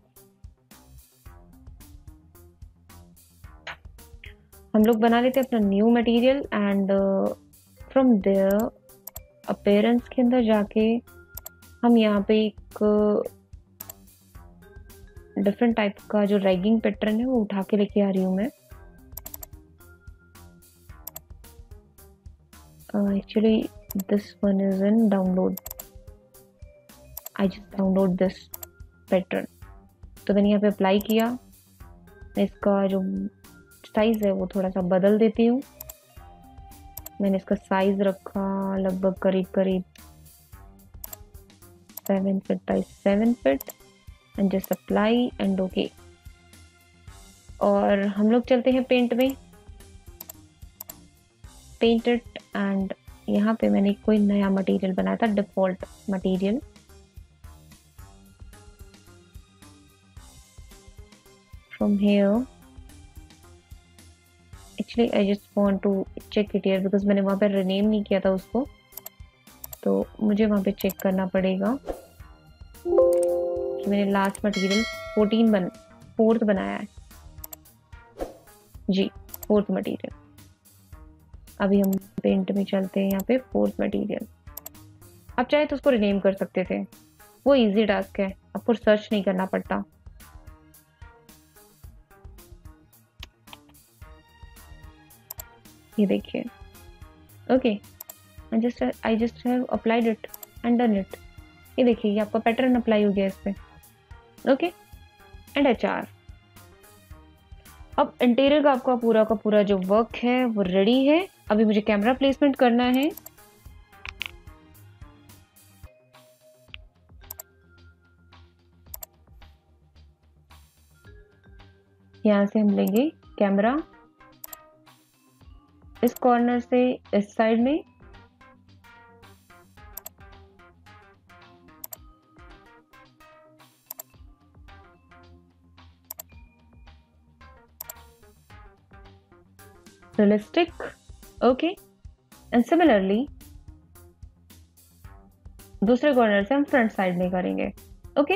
हम लोग बना लेते हैं अपना new material, and from there appearance के अंदर जाके हम यहाँ पे एक डिफरेंट टाइप का जो रैगिंग पैटर्न है वो उठा के लेके आ रही हूँ मैं। Actually, this one is in download. I just download this pattern. तो मैंने यहाँ पे अप्लाई किया. मैं इसका जो साइज है वो थोड़ा सा बदल देती हूँ. मैंने इसका साइज रखा लगभग करीब 7 feet by 7 feet and just apply and okay. और हम लोग चलते हैं पेंट में. Paint it. एंड यहाँ पे मैंने कोई नया मटेरियल बनाया था, default material. From here, actually I just want to check it here because मैंने वहाँ पे रिनेम नहीं किया था उसको, तो मुझे वहाँ पे चेक करना पड़ेगा कि मैंने लास्ट मटेरियल 4th बनाया है जी. 4th material. अभी हम पेंट में चलते हैं. यहाँ पे 4th मटेरियल. आप चाहे तो उसको रिनेम कर सकते थे, वो इजी टास्क है, आपको सर्च नहीं करना पड़ता. ये देखिए. Okay, I just have applied it and done it. ये देखिए, ये आपका पैटर्न अप्लाई हो गया इस पे. Okay, and HR. अब इंटीरियर का आपका पूरा का पूरा जो वर्क है वो रेडी है. अभी मुझे कैमरा प्लेसमेंट करना है. यहाँ से हम लेंगे कैमरा, इस कॉर्नर से इस साइड में. रियलिस्टिक. ओके, एंड सिमिलरली दूसरे कॉर्नर से हम फ्रंट साइड में करेंगे. ओके,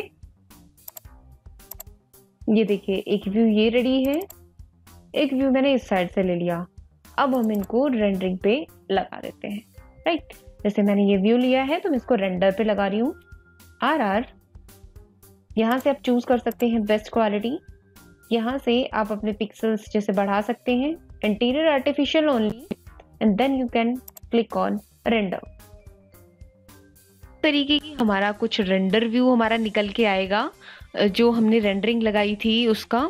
ये देखिए, एक व्यू ये रेडी है, एक व्यू मैंने इस साइड से ले लिया. अब हम इनको रेंडरिंग पे लगा देते हैं. राइट, जैसे मैंने ये व्यू लिया है तो मैं इसको रेंडर पे लगा रही हूँ. RR. यहाँ से आप चूज कर सकते हैं बेस्ट क्वालिटी. यहाँ से आप अपने पिक्सल्स जैसे बढ़ा सकते हैं. Interior artificial only and then you can click on render. तरीके की हमारा कुछ रेंडर व्यू हमारा निकल के आएगा जो हमने रेंडरिंग लगाई थी उसका.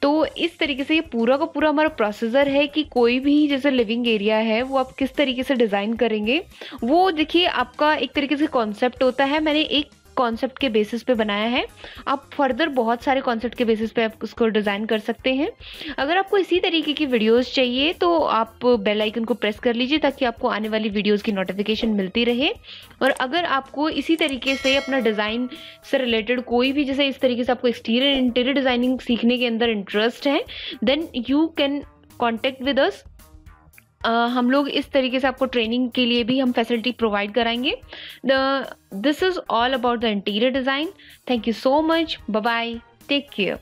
तो इस तरीके से ये पूरा का पूरा हमारा प्रोसीजर है कि कोई भी जैसे लिविंग एरिया है वो आप किस तरीके से डिज़ाइन करेंगे. वो देखिए, आपका एक तरीके से कॉन्सेप्ट होता है. मैंने एक कॉन्सेप्ट के बेसिस पे बनाया है. आप फर्दर बहुत सारे कॉन्सेप्ट के बेसिस पे आप उसको डिज़ाइन कर सकते हैं. अगर आपको इसी तरीके की वीडियोस चाहिए तो आप बेल आइकन को प्रेस कर लीजिए ताकि आपको आने वाली वीडियोस की नोटिफिकेशन मिलती रहे. और अगर आपको इसी तरीके से अपना डिज़ाइन से रिलेटेड कोई भी जैसे इस तरीके से आपको एक्सटीरियर इंटीरियर डिज़ाइनिंग सीखने के अंदर इंटरेस्ट है, then you can contact with us. हम लोग इस तरीके से आपको ट्रेनिंग के लिए भी हम फैसिलिटी प्रोवाइड कराएंगे. This is all about the interior design. Thank you so much. Bye bye. Take care.